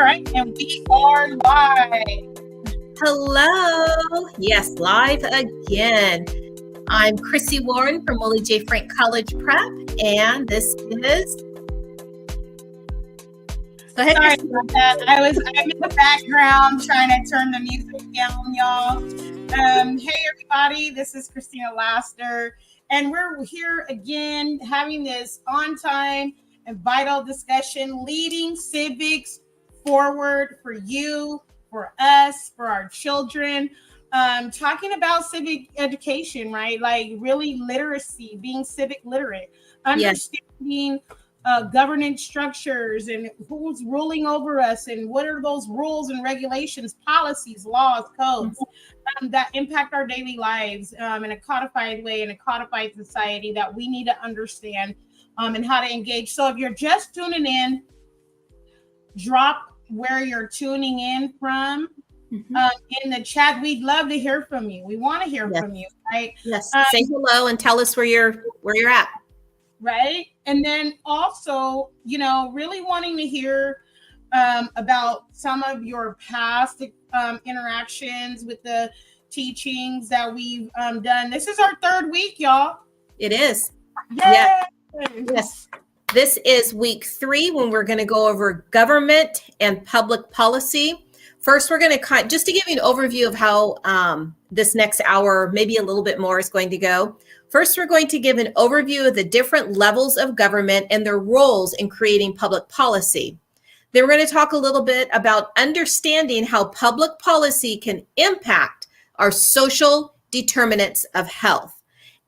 right, and we are live. Hello. Yes, live again. I'm Chrissy Warren from Willie J. Frink College Prep, and this is... Go ahead. Sorry about that. I'm in the background trying to turn the music down, y'all. Hey, everybody. This is Christina Laster, and we're here again having this on-time and vital discussion, leading civics forward for you, for us, for our children. Talking about civic education, right? Like really literacy, being civic literate, understanding governance structures and who's ruling over us and what are those rules and regulations, policies, laws, codes that impact our daily lives in a codified way, in a codified society that we need to understand and how to engage. So if you're just tuning in, drop where you're tuning in from in the chat. We'd love to hear from you. We want to hear from you, right? Yes. Say hello and tell us where you're at. Right. And then also, really wanting to hear about some of your past interactions with the teachings that we've done. This is our third week, y'all. It is. Yay! Yeah. Yes. This is week 3 when we're going to go over government and public policy. First, we're going to just to give you an overview of how this next hour, maybe a little bit more, is going to go. First, we're going to give an overview of the different levels of government and their roles in creating public policy. Then we're going to talk a little bit about understanding how public policy can impact our social determinants of health.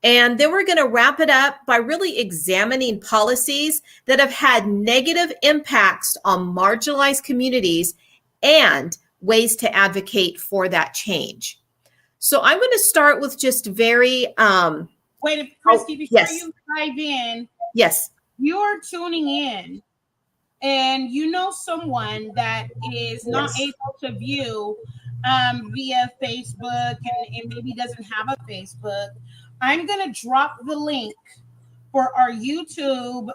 And then we're going to wrap it up by really examining policies that have had negative impacts on marginalized communities and ways to advocate for that change. So I'm going to start with just very... Wait, Christy, before you dive in, you're tuning in and you know someone that is not able to view via Facebook and maybe doesn't have a Facebook. I'm going to drop the link for our YouTube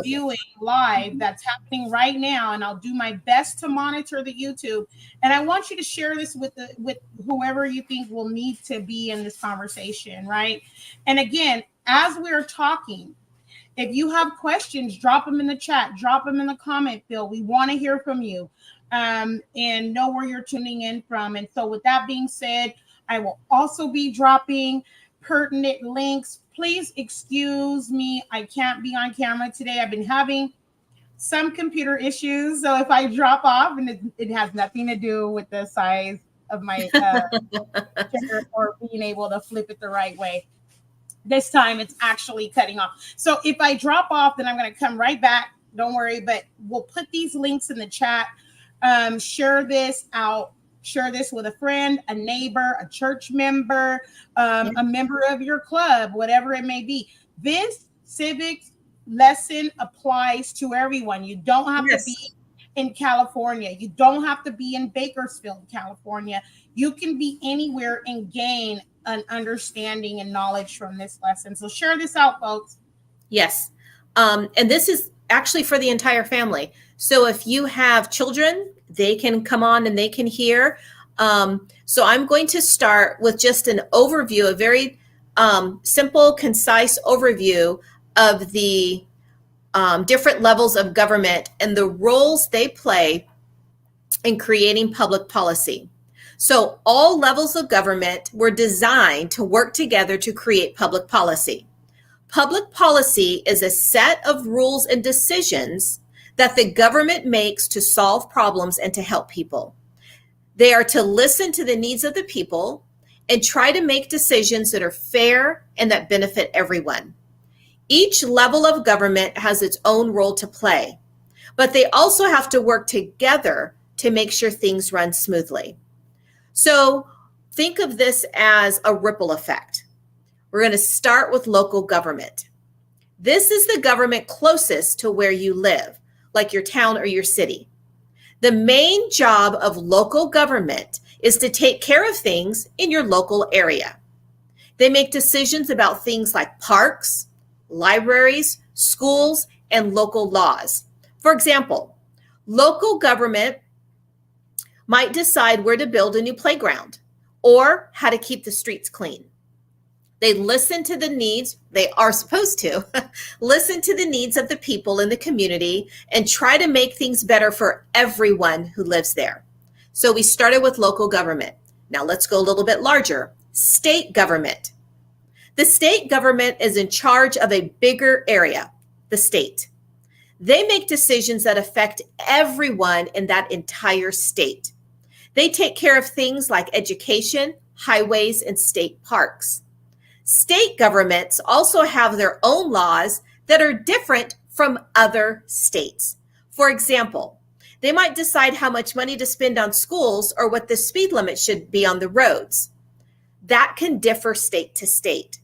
viewing live that's happening right now, and I'll do my best to monitor the YouTube. And I want you to share this with whoever you think will need to be in this conversation, right? And again, as we're talking, if you have questions, drop them in the chat, drop them in the comment field. We want to hear from you and know where you're tuning in from. And so with that being said, I will also be dropping pertinent links. Please excuse me, I can't be on camera today. I've been having some computer issues, so if I drop off, and it has nothing to do with the size of my chair or being able to flip it the right way. This time it's actually cutting off. So if I drop off, then I'm going to come right back. Don't worry, but we'll put these links in the chat. Share this out. Share this with a friend, a neighbor, a church member, a member of your club, whatever it may be. This civics lesson applies to everyone. You don't have to be in California. You don't have to be in Bakersfield, California. You can be anywhere and gain an understanding and knowledge from this lesson. So share this out, folks. Yes. And this is actually for the entire family. So if you have children, they can come on and they can hear. So I'm going to start with just an overview, a very simple, concise overview of the different levels of government and the roles they play in creating public policy. So all levels of government were designed to work together to create public policy. Public policy is a set of rules and decisions that the government makes to solve problems and to help people. They are to listen to the needs of the people and try to make decisions that are fair and that benefit everyone. Each level of government has its own role to play, but they also have to work together to make sure things run smoothly. So think of this as a ripple effect. We're going to start with local government. This is the government closest to where you live, like your town or your city. The main job of local government is to take care of things in your local area. They make decisions about things like parks, libraries, schools, and local laws. For example, local government might decide where to build a new playground or how to keep the streets clean. They listen to the needs, they are supposed to, listen to the needs of the people in the community and try to make things better for everyone who lives there. So we started with local government. Now let's go a little bit larger. State government. The state government is in charge of a bigger area, the state. They make decisions that affect everyone in that entire state. They take care of things like education, highways, and state parks. State governments also have their own laws that are different from other states. For example, they might decide how much money to spend on schools or what the speed limit should be on the roads. That can differ state to state.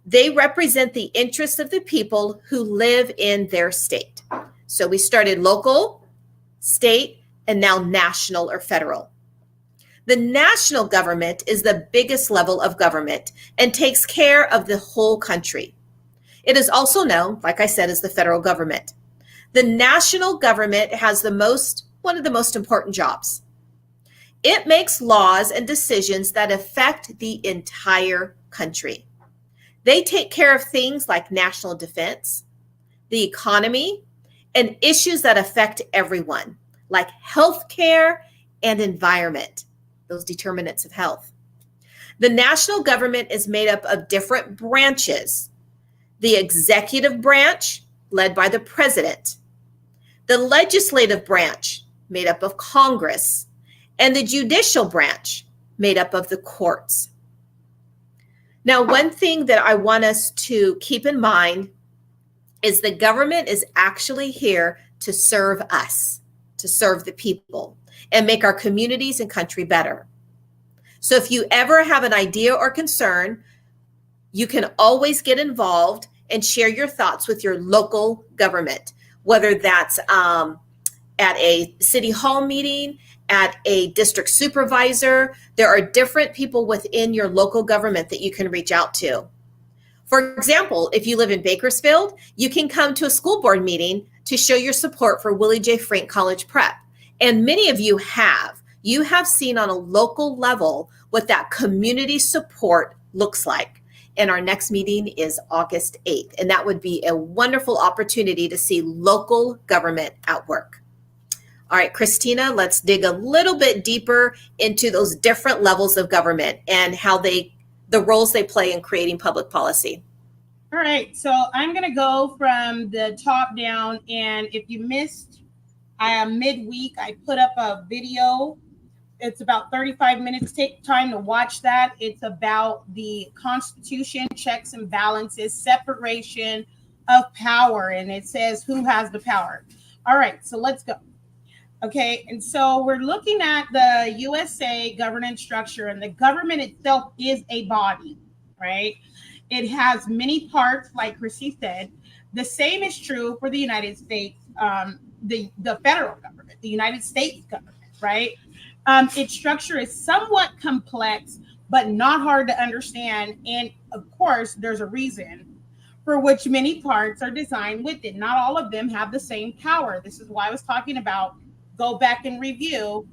They represent the interests of the people who live in their state. So we started local, state, and now national or federal. The national government is the biggest level of government and takes care of the whole country. It is also known, like I said, as the federal government. The national government has one of the most important jobs. It makes laws and decisions that affect the entire country. They take care of things like national defense, the economy, and issues that affect everyone, like healthcare and environment, those determinants of health. The national government is made up of different branches. The executive branch, led by the president, the legislative branch, made up of Congress, and the judicial branch, made up of the courts. Now, one thing that I want us to keep in mind is the government is actually here to serve us, to serve the people, and make our communities and country better. So if you ever have an idea or concern, you can always get involved and share your thoughts with your local government, whether that's at a city hall meeting, at a district supervisor. There are different people within your local government that you can reach out to. For example, if you live in Bakersfield, you can come to a school board meeting to show your support for Willie J. Frink College Prep. And many of you have. You have seen on a local level what that community support looks like. And our next meeting is August 8th. And that would be a wonderful opportunity to see local government at work. All right, Christina, let's dig a little bit deeper into those different levels of government and how the roles they play in creating public policy. All right, so I'm going to go from the top down. And if you missed midweek, I put up a video. It's about 35 minutes. Take time to watch that. It's about the Constitution, checks and balances, separation of power. And it says who has the power. All right, so let's go. Okay, and so we're looking at the USA governance structure, and the government itself is a body, right? It has many parts, like Chrissy said. The same is true for the United States, the federal government, the United States government, right? Its structure is somewhat complex, but not hard to understand. And of course, there's a reason for which many parts are designed with it. Not all of them have the same power. This is why I was talking about go back and review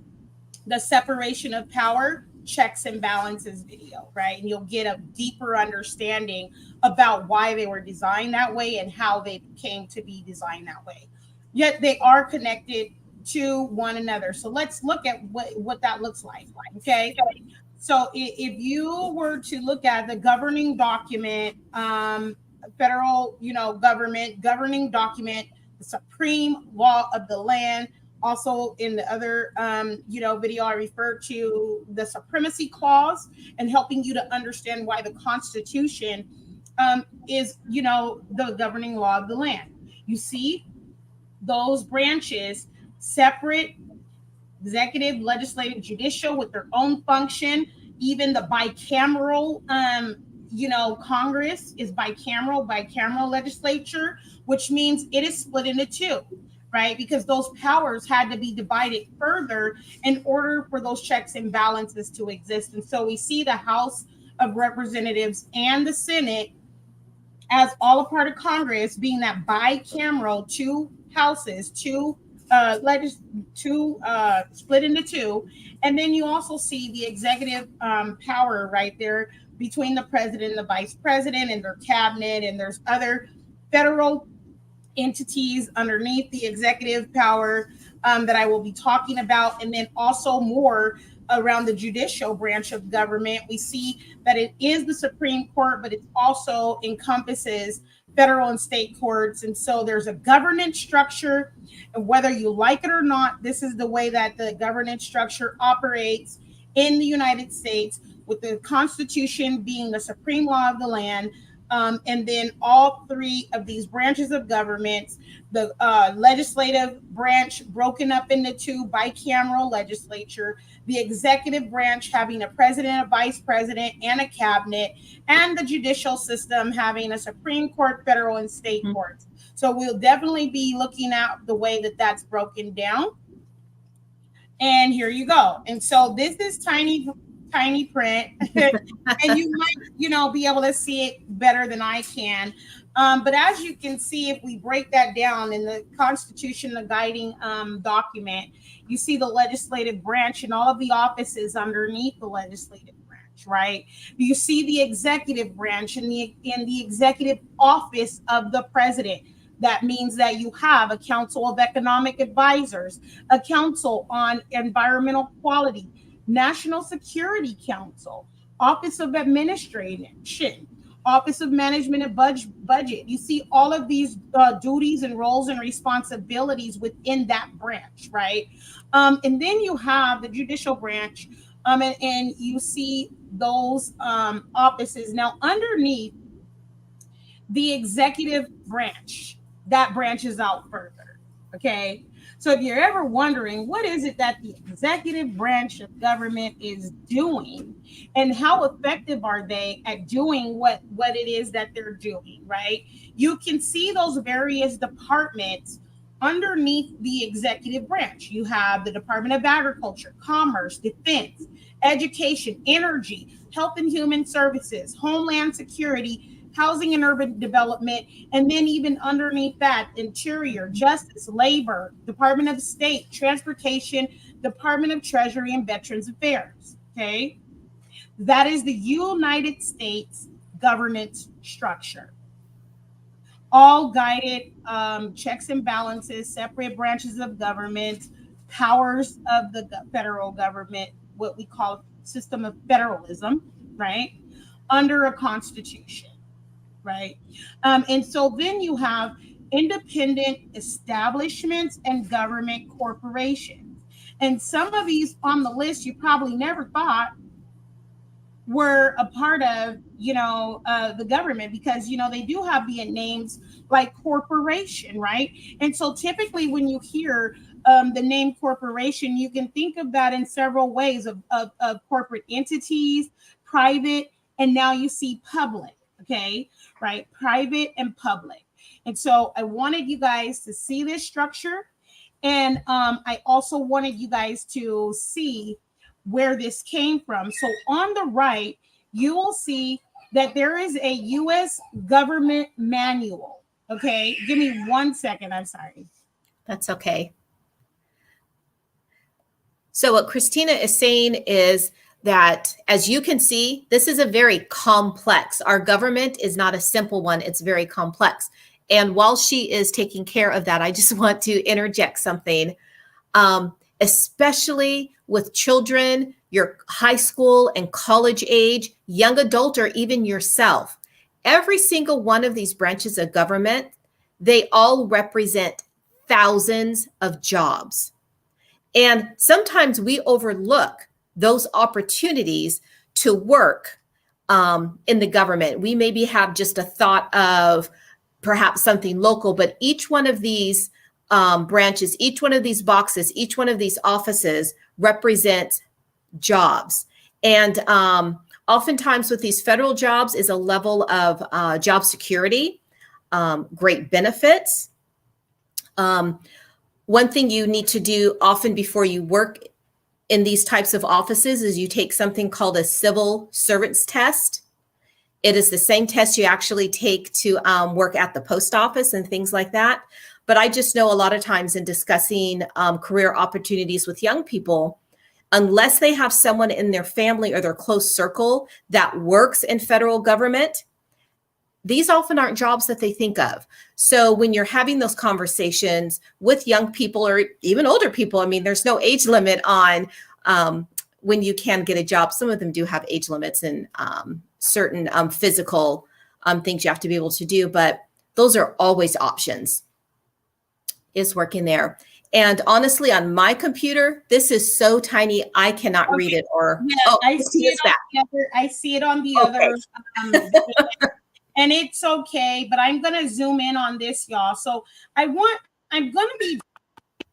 the separation of power, checks and balances video, right? And you'll get a deeper understanding about why they were designed that way and how they came to be designed that way. Yet they are connected to one another. So let's look at what that looks like, okay? So if you were to look at the governing document, federal, government governing document, the supreme law of the land. Also in the other, video, I referred to the supremacy clause and helping you to understand why the Constitution is, the governing law of the land. You see those branches separate, executive, legislative, judicial, with their own function. Even the bicameral, Congress is bicameral legislature, which means it is split into two, right? Because those powers had to be divided further in order for those checks and balances to exist. And so we see the House of Representatives and the Senate as all a part of Congress, being that bicameral, two houses, two split into two, and then you also see the executive power right there between the president and the vice president and their cabinet, and there's other federal entities underneath the executive power that I will be talking about, and then also more around the judicial branch of government. We see that it is the Supreme Court, but it also encompasses federal and state courts. And so there's a governance structure, and whether you like it or not, this is the way that the governance structure operates in the United States, with the Constitution being the supreme law of the land. And then all three of these branches of government, the legislative branch broken up into two, bicameral legislature, the executive branch having a president, a vice president, and a cabinet, and the judicial system having a Supreme Court, federal, and state courts. So we'll definitely be looking at the way that that's broken down. And here you go. And so this is tiny print, and you might, be able to see it better than I can. But as you can see, if we break that down in the Constitution, the guiding document, you see the legislative branch and all of the offices underneath the legislative branch, right? You see the executive branch and the executive office of the president. That means that you have a council of economic advisors, a council on environmental quality, National Security Council, Office of Administration, Office of Management and Budget. You see all of these duties and roles and responsibilities within that branch, right? And then you have the judicial branch, and you see those offices. Now, underneath the executive branch, that branches out further, okay? So if you're ever wondering, what is it that the executive branch of government is doing, and how effective are they at doing what it is that they're doing, right? You can see those various departments underneath the executive branch. You have the Department of Agriculture, Commerce, Defense, Education, Energy, Health and Human Services, Homeland Security, Housing and Urban Development, and then even underneath that, Interior, Justice, Labor, Department of State, Transportation, Department of Treasury, and Veterans Affairs, okay? That is the United States governance structure. All guided checks and balances, separate branches of government, powers of the federal government, what we call system of federalism, right? Under a constitution. Right. And so then you have independent establishments and government corporations. And some of these on the list you probably never thought were a part of, the government, because, they do have the names like corporation, right? And so typically when you hear the name corporation, you can think of that in several ways of corporate entities, private, and now you see public. Okay, right? Private and public. And so I wanted you guys to see this structure. And I also wanted you guys to see where this came from. So on the right, you will see that there is a U.S. government manual. Okay, give me 1 second. I'm sorry. That's okay. So what Christina is saying is that, as you can see, this is a very complex. Our government is not a simple one. It's very complex. And while she is taking care of that, I just want to interject something, especially with children, your high school and college age, young adult, or even yourself. Every single one of these branches of government, they all represent thousands of jobs. And sometimes we overlook those opportunities to work in the government. We maybe have just a thought of perhaps something local, but each one of these branches, each one of these boxes, each one of these offices represents jobs. And oftentimes with these federal jobs is a level of job security, great benefits. One thing you need to do often before you work in these types of offices is you take something called a civil servants test. It is the same test you actually take to work at the post office and things like that. But I just know a lot of times in discussing career opportunities with young people, unless they have someone in their family or their close circle that works in federal government, these often aren't jobs that they think of. So when you're having those conversations with young people or even older people, I mean, there's no age limit on when you can get a job. Some of them do have age limits and certain physical things you have to be able to do, but those are always options, is working there. And honestly, on my computer, this is so tiny, I cannot read it. Or I see it on the other. And it's okay, but I'm gonna zoom in on this, y'all. So I'm gonna be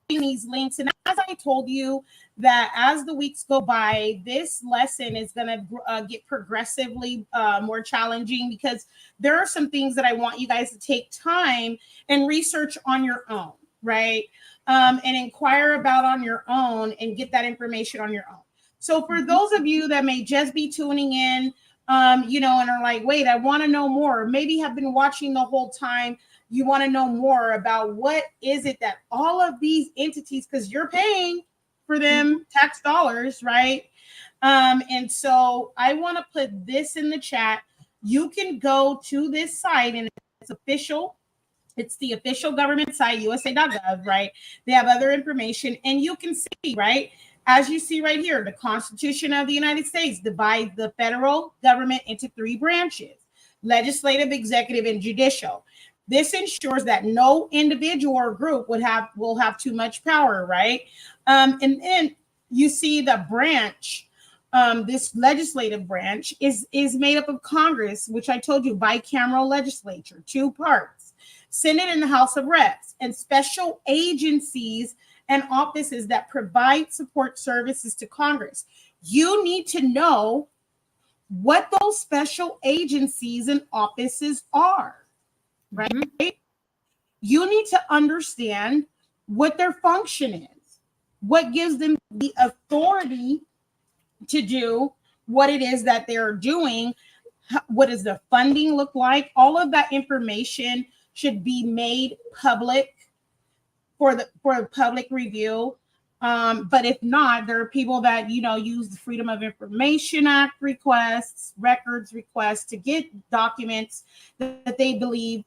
doing these links, and as I told you, that as the weeks go by, this lesson is gonna get progressively more challenging, because there are some things that I want you guys to take time and research on your own, right? And inquire about on your own and get that information on your own. So for those of you that may just be tuning in, and are like, wait, I want to know more, maybe have been watching the whole time, you want to know more about what is it that all of these entities, because you're paying for them tax dollars, right? And so I want to put this in the chat. You can go to this site, and it's official. It's the official government site, usa.gov, right? They have other information, and you can see, right? As you see right here, the Constitution of the United States divides the federal government into 3 branches: legislative, executive, and judicial. This ensures that no individual or group will have too much power, right? And then you see the branch, this legislative branch is made up of Congress, which I told you, bicameral legislature, 2 parts, Senate and the House of Reps, and special agencies and offices that provide support services to Congress. You need to know what those special agencies and offices are, right? Mm-hmm. You need to understand what their function is, what gives them the authority to do what it is that they're doing, what does the funding look like. All of that information should be made public for public review. But if not, there are people that, use the Freedom of Information Act records requests to get documents that they believe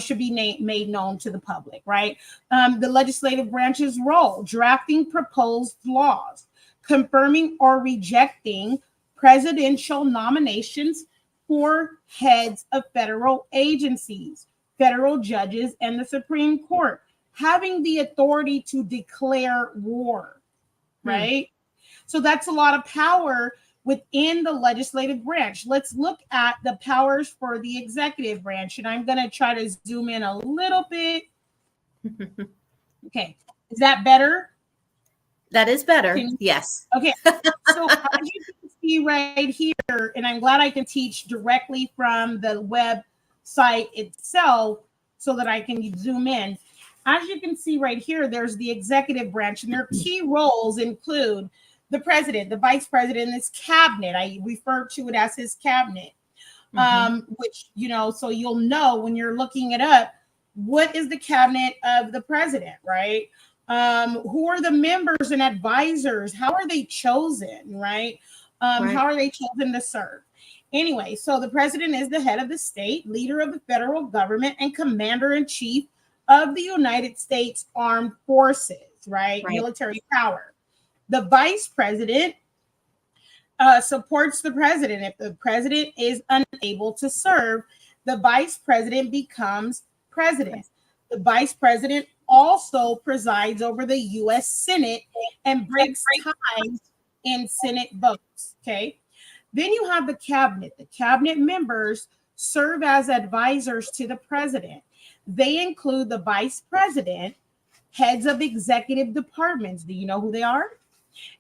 should be made known to the public, right? The legislative branch's role: drafting proposed laws, confirming or rejecting presidential nominations for heads of federal agencies, federal judges, and the Supreme Court, having the authority to declare war, right? So that's a lot of power within the legislative branch. Let's look at the powers for the executive branch, and I'm going to try to zoom in a little bit. Okay, is that better? That is better, yes. Okay, so as you can see right here, and I'm glad I can teach directly from the website itself so that I can zoom in. As you can see right here, there's the executive branch, and their key roles include the president, the vice president, and his cabinet. I refer to it as his cabinet, which, so you'll know when you're looking it up, what is the cabinet of the president, right? Who are the members and advisors? How are they chosen, right? How are they chosen to serve? Anyway, so the president is the head of the state, leader of the federal government, and commander-in-chief of the United States Armed Forces, right? Military power. The vice president supports the president. If the president is unable to serve, the vice president becomes president. The vice president also presides over the U.S. Senate and breaks ties in Senate votes, okay? Then you have the cabinet. The cabinet members serve as advisors to the president. They include the vice president, heads of executive departments. Do you know who they are?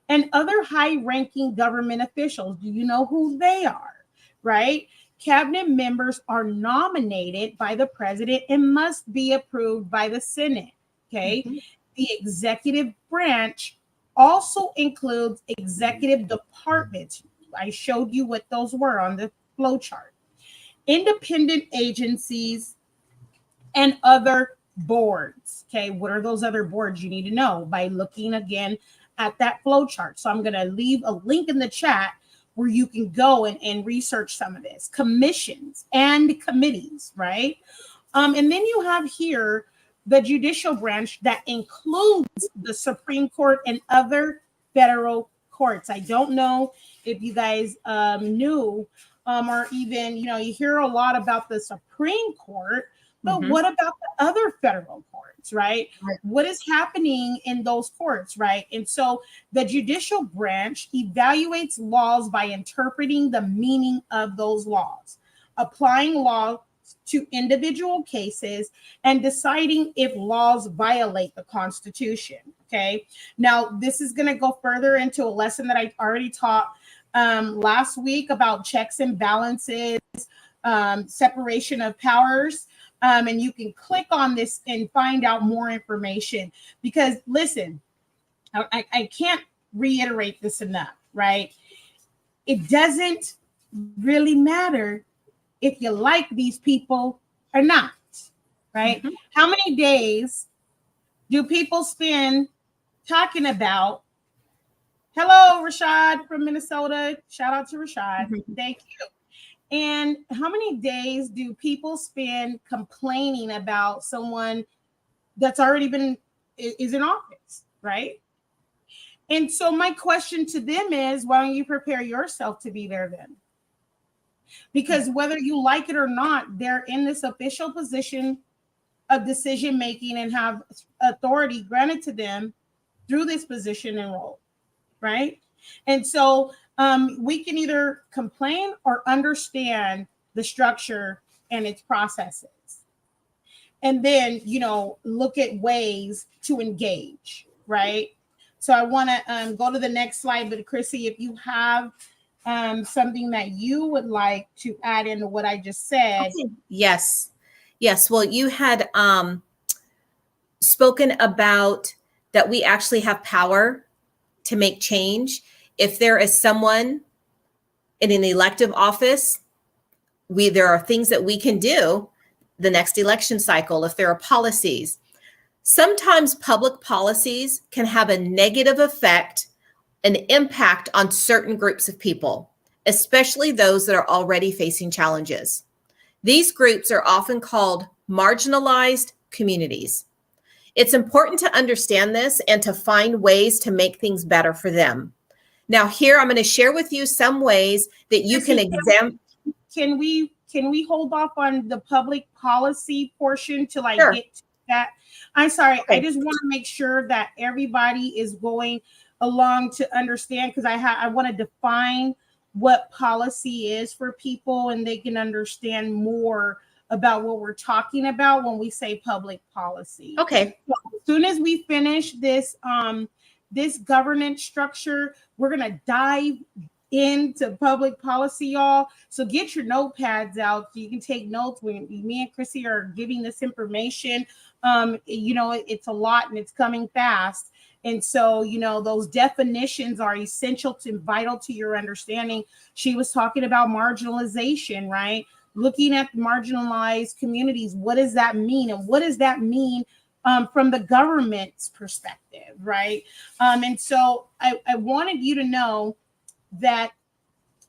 And other high-ranking government officials. Do you know who they are? Right? Cabinet members are nominated by the president and must be approved by the Senate. Okay. The executive branch also includes executive departments. I showed you what those were on the flow chart. Independent agencies and other boards. Okay, what are those other boards? You need to know by looking again at that flow chart. So I'm going to leave a link in the chat where you can go and research some of this. Commissions and committees, right? And then you have here the judicial branch that includes the Supreme Court and other federal courts. I don't know if you guys knew or even, you hear a lot about the Supreme Court, but what about the other federal courts, right? What is happening in those courts, right? And so the judicial branch evaluates laws by interpreting the meaning of those laws, applying law to individual cases, and deciding if laws violate the Constitution. Okay. Now, this is going to go further into a lesson that I already taught last week about checks and balances, separation of powers. And you can click on this and find out more information because, listen, I can't reiterate this enough, right? It doesn't really matter if you like these people or not, right? How many days do people spend talking about, hello, Rashad from Minnesota, shout out to Rashad, thank you. And how many days do people spend complaining about someone that's already is in office, right? And so my question to them is, why don't you prepare yourself to be there then? Because whether you like it or not, they're in this official position of decision making and have authority granted to them through this position and role, right? And so we can either complain or understand the structure and its processes. And then, look at ways to engage, right? So I want to go to the next slide, but Chrissy, if you have something that you would like to add into what I just said. Okay. Yes. Well, you had spoken about that we actually have power to make change. If there is someone in an elective office, there are things that we can do the next election cycle. If there are policies, sometimes public policies can have a negative effect, an impact on certain groups of people, especially those that are already facing challenges. These groups are often called marginalized communities. It's important to understand this and to find ways to make things better for them. Now, here I'm going to share with you some ways that you can examine. Can we hold off on the public policy portion till I get to that? I'm sorry. Okay. I just want to make sure that everybody is going along to understand, because I want to define what policy is for people and they can understand more about what we're talking about when we say public policy. Okay. So as soon as we finish this this governance structure, we're going to dive into public policy, y'all. So get your notepads out so you can take notes when me and Chrissy are giving this information. It's a lot and it's coming fast. And so, those definitions are essential to vital to your understanding. She was talking about marginalization, right? Looking at marginalized communities. What does that mean? And what does that mean from the government's perspective, right? And so I wanted you to know that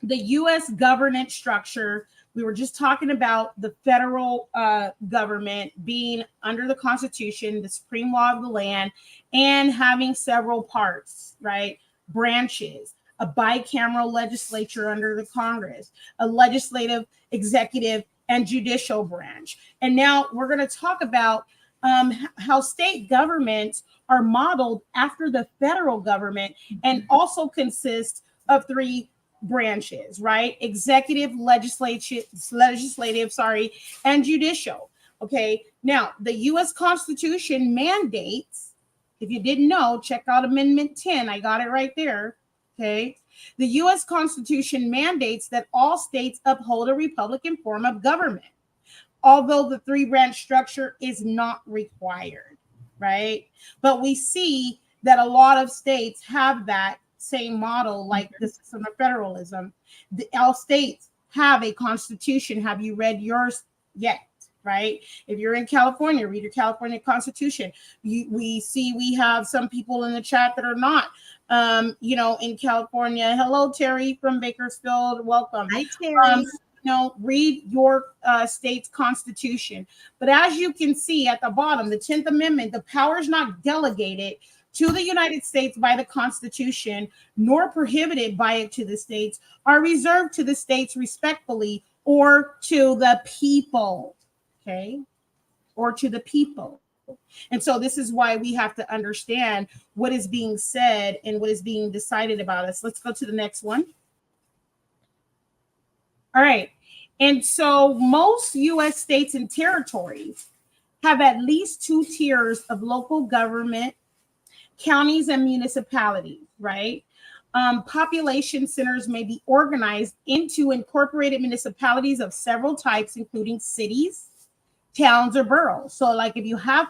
the U.S. governance structure, we were just talking about the federal government being under the Constitution, the supreme law of the land, and having several parts, right? Branches, a bicameral legislature under the Congress, a legislative, executive, and judicial branch. And now we're going to talk about how state governments are modeled after the federal government and also consist of three branches, right? Executive, legislative, and judicial. Okay. Now, the U.S. Constitution mandates, if you didn't know, check out Amendment 10. I got it right there. Okay. The U.S. Constitution mandates that all states uphold a Republican form of government, although the three-branch structure is not required, right? But we see that a lot of states have that same model, like the system of federalism. All states have a constitution. Have you read yours yet? right? If you're in California, read your California Constitution. We see we have some people in the chat that are not, in California. Hello, Terry from Bakersfield. Welcome. Hi, Terry. Read your state's constitution. But as you can see at the bottom, the 10th Amendment, the power is not delegated to the United States by the Constitution, nor prohibited by it to the states, are reserved to the states respectfully, or to the people, okay? Or to the people. And so this is why we have to understand what is being said and what is being decided about us. Let's go to the next one. All right. And so most U.S. states and territories have at least 2 tiers of local government, counties and municipalities, right? Population centers may be organized into incorporated municipalities of several types, including cities, towns, or boroughs. So like if you have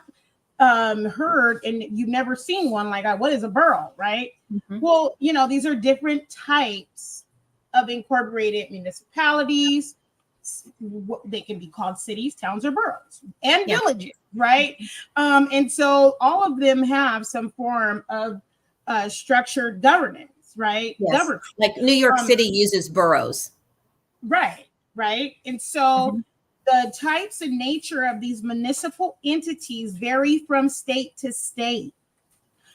heard and you've never seen one, like what is a borough, right? Mm-hmm. Well, these are different types of incorporated municipalities. They can be called cities, towns, or boroughs, and villages, right? And so all of them have some form of structured governance, right? Yes. Government. Like New York City uses boroughs. Right. And so the types and nature of these municipal entities vary from state to state.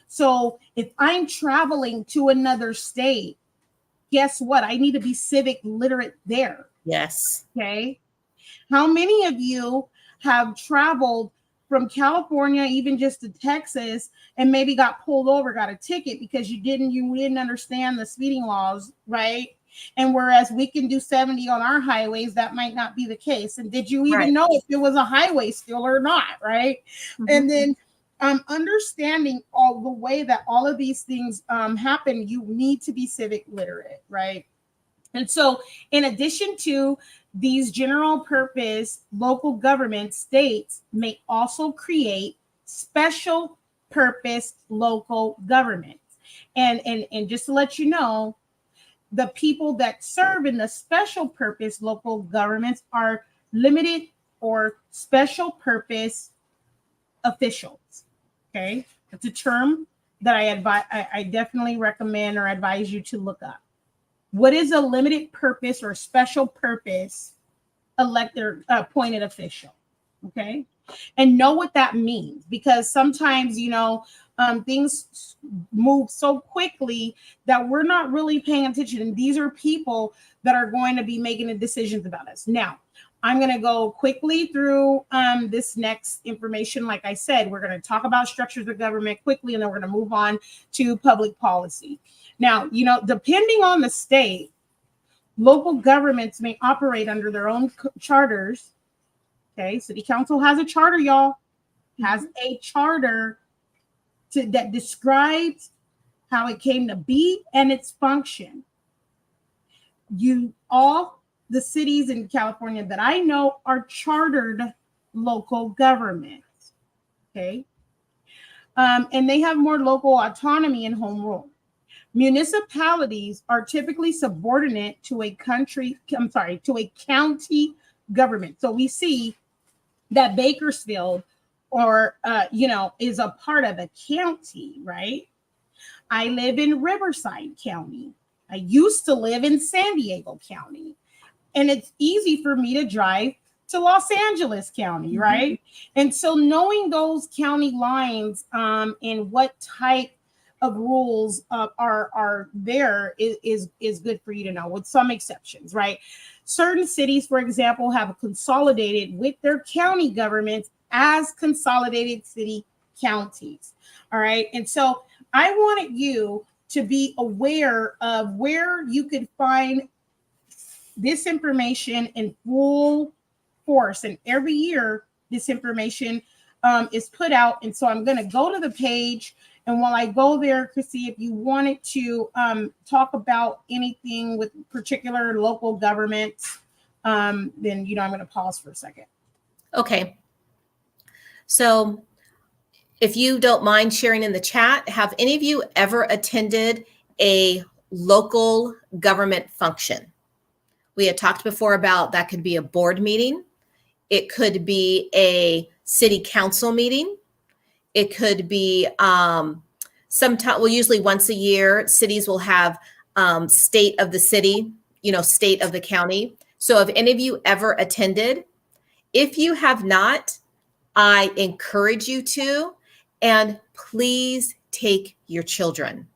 So if I'm traveling to another state, guess what? I need to be civic literate there. Yes. Okay. How many of you have traveled from California, even just to Texas, and maybe got pulled over, got a ticket because you didn't understand the speeding laws, right? And whereas we can do 70 on our highways, that might not be the case. And did you even know if it was a highway still or not, right? Mm-hmm. And then understanding all the way that all of these things happen, you need to be civic literate, right? And so in addition to these general purpose local government, states may also create special purpose local governments. And just to let you know, the people that serve in the special purpose local governments are limited or special purpose officials. Okay, that's a term that I definitely recommend or advise you to look up. What is a limited purpose or special purpose elected appointed official? Okay, and know what that means, because sometimes things move so quickly that we're not really paying attention, and these are people that are going to be making the decisions about us. Now, I'm going to go quickly through this next information. Like I said, we're going to talk about structures of government quickly, and then we're going to move on to public policy. Now, depending on the state, local governments may operate under their own charters. Okay, City Council has a charter, y'all. Has a charter that describes how it came to be and its function. All the cities in California that I know are chartered local governments. Okay, and they have more local autonomy and home rule. Municipalities are typically subordinate to a county government. So we see that Bakersfield is a part of a county, right? I live in Riverside County. I used to live in San Diego County. And it's easy for me to drive to Los Angeles County, right? Mm-hmm. And so knowing those county lines and what type of rules are there is good for you to know, with some exceptions, right? Certain cities, for example, have consolidated with their county governments as consolidated city counties. All right. And so I wanted you to be aware of where you could find this information in full force. And every year this information is put out. And so I'm going to go to the page. And while I go there, Chrissy, if you wanted to talk about anything with particular local governments, then, I'm going to pause for a second. Okay. So if you don't mind sharing in the chat, have any of you ever attended a local government function? We had talked before about that could be a board meeting. It could be a city council meeting. It could be sometime, well, usually once a year, cities will have state of the city, state of the county. So have any of you ever attended? If you have not, I encourage you to, and please take your children,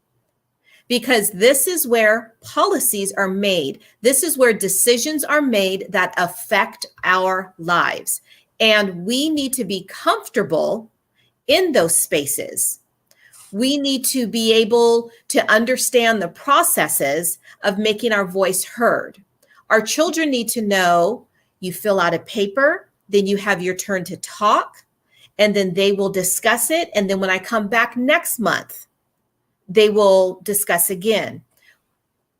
because this is where policies are made. This is where decisions are made that affect our lives. And we need to be comfortable in those spaces. We need to be able to understand the processes of making our voice heard. Our children need to know you fill out a paper, then you have your turn to talk, and then they will discuss it. And then when I come back next month, they will discuss again.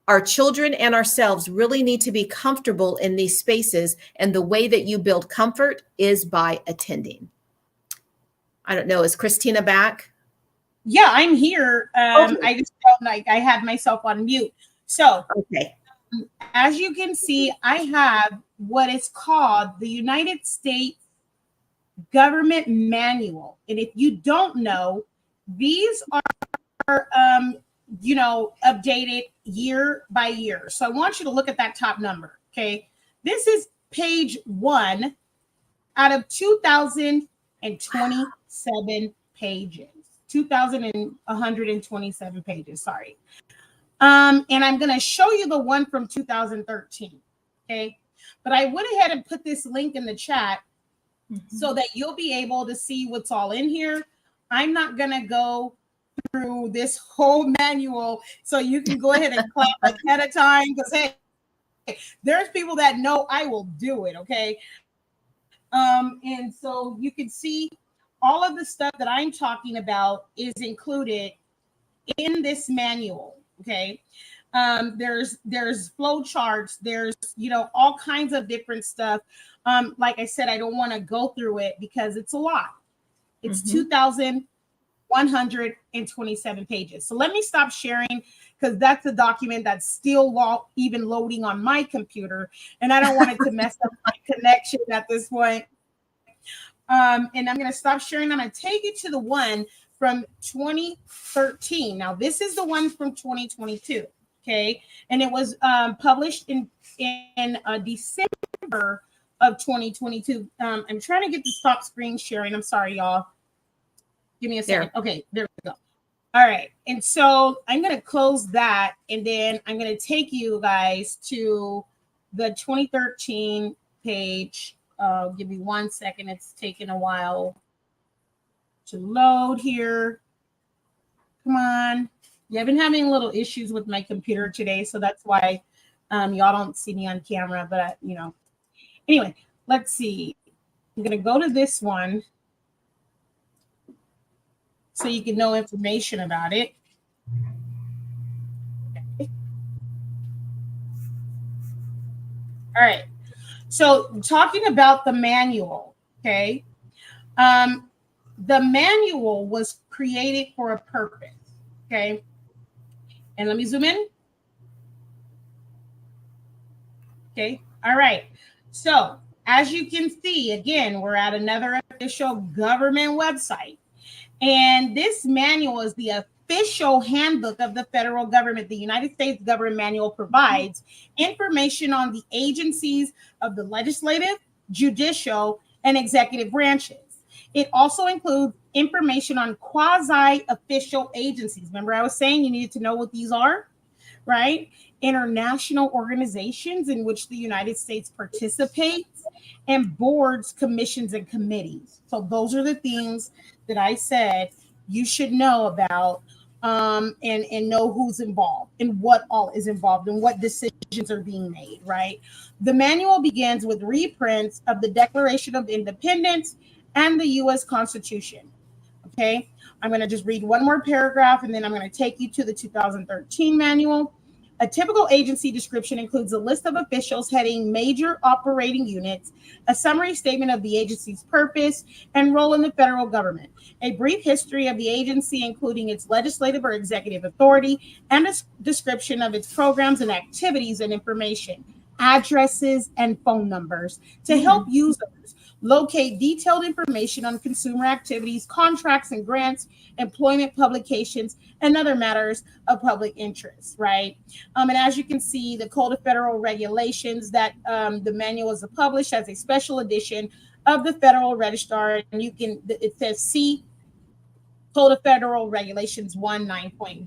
Our children and ourselves really need to be comfortable in these spaces. And the way that you build comfort is by attending. I don't know, is Christina back? Yeah, I'm here. Okay. I just felt like I had myself on mute. So, okay. As you can see, I have what is called the United States Government Manual. And if you don't know, these are updated year by year. So I want you to look at that top number. Okay. This is page 1 out of 2,027 pages. 2,127 pages. Sorry. And I'm going to show you the one from 2013. Okay. But I went ahead and put this link in the chat so that you'll be able to see what's all in here. I'm not going to go through this whole manual, so you can go ahead and clap ahead of time, because hey, there's people that know I will do it. Okay. And so you can see all of the stuff that I'm talking about is included in this manual. Okay. There's flow charts, there's all kinds of different stuff. Like I said, I don't want to go through it because it's a lot. It's 2,127 pages. So let me stop sharing, because that's a document that's still even loading on my computer, and I don't want it to mess up my connection at this point. And I'm going to stop sharing. I'm going to take you to the one from 2013. Now, this is the one from 2022. Okay. And it was published in December of 2022. I'm trying to get the stop screen sharing. I'm sorry, y'all. Give me a second. There. Okay, there we go. All right. And so I'm going to close that, and then I'm going to take you guys to the 2013 page. Give me 1 second. It's taking a while to load here. Come on. Yeah, I've been having little issues with my computer today, so that's why y'all don't see me on camera. But anyway, let's see. I'm gonna go to this one so you can know information about it. Okay. All right. So talking about the manual, okay. The manual was created for a purpose, okay? And let me zoom in. Okay, all right. So as you can see, again, we're at another official government website. And this manual is the official handbook of the federal government. The United States Government Manual provides information on the agencies of the legislative, judicial, and executive branches. It also includes information on quasi-official agencies. Remember, I was saying you needed to know what these are, right? International organizations in which the United States participates, and boards, commissions, and committees. So those are the things that I said you should know about, and know who's involved and what all is involved and what decisions are being made, right? The manual begins with reprints of the Declaration of Independence and the U.S. Constitution. Okay, I'm going to just read one more paragraph, and then I'm going to take you to the 2013 manual. A typical agency description includes a list of officials heading major operating units, a summary statement of the agency's purpose and role in the federal government, a brief history of the agency, including its legislative or executive authority, and a description of its programs and activities and information, addresses and phone numbers to help users locate detailed information on consumer activities, contracts and grants, employment publications, and other matters of public interest, right? And as you can see, the Code of Federal Regulations that the manual is published as a special edition of the Federal Register, and it says C Code of Federal Regulations 9.1.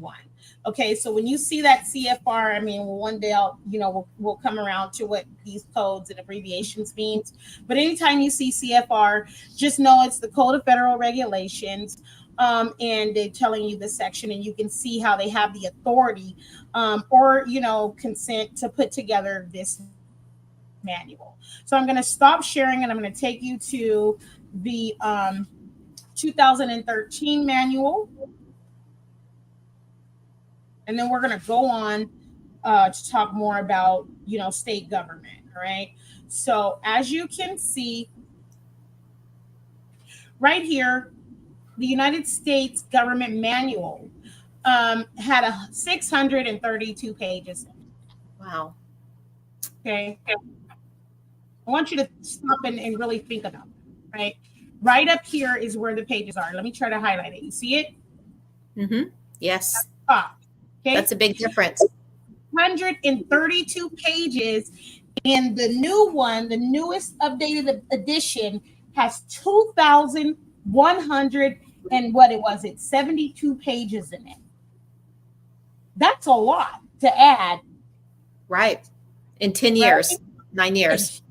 Okay, so when you see that CFR, I mean, one day we'll come around to what these codes and abbreviations means. But anytime you see CFR, just know it's the Code of Federal Regulations, and they're telling you the section, and you can see how they have the authority or consent to put together this manual. So I'm going to stop sharing, and I'm going to take you to the 2013 manual. And then we're going to go on to talk more about, state government. All right. So as you can see right here, the United States government manual had 632 pages. Wow. Okay. I want you to stop and really think about it, right? Right up here is where the pages are. Let me try to highlight it. You see it? Mm-hmm. Yes. Okay. That's a big difference. 132 pages, and the new one, the newest updated edition, has 2,100 and 72 pages in it. That's a lot to add. Right. In 10 years, right? 9 years.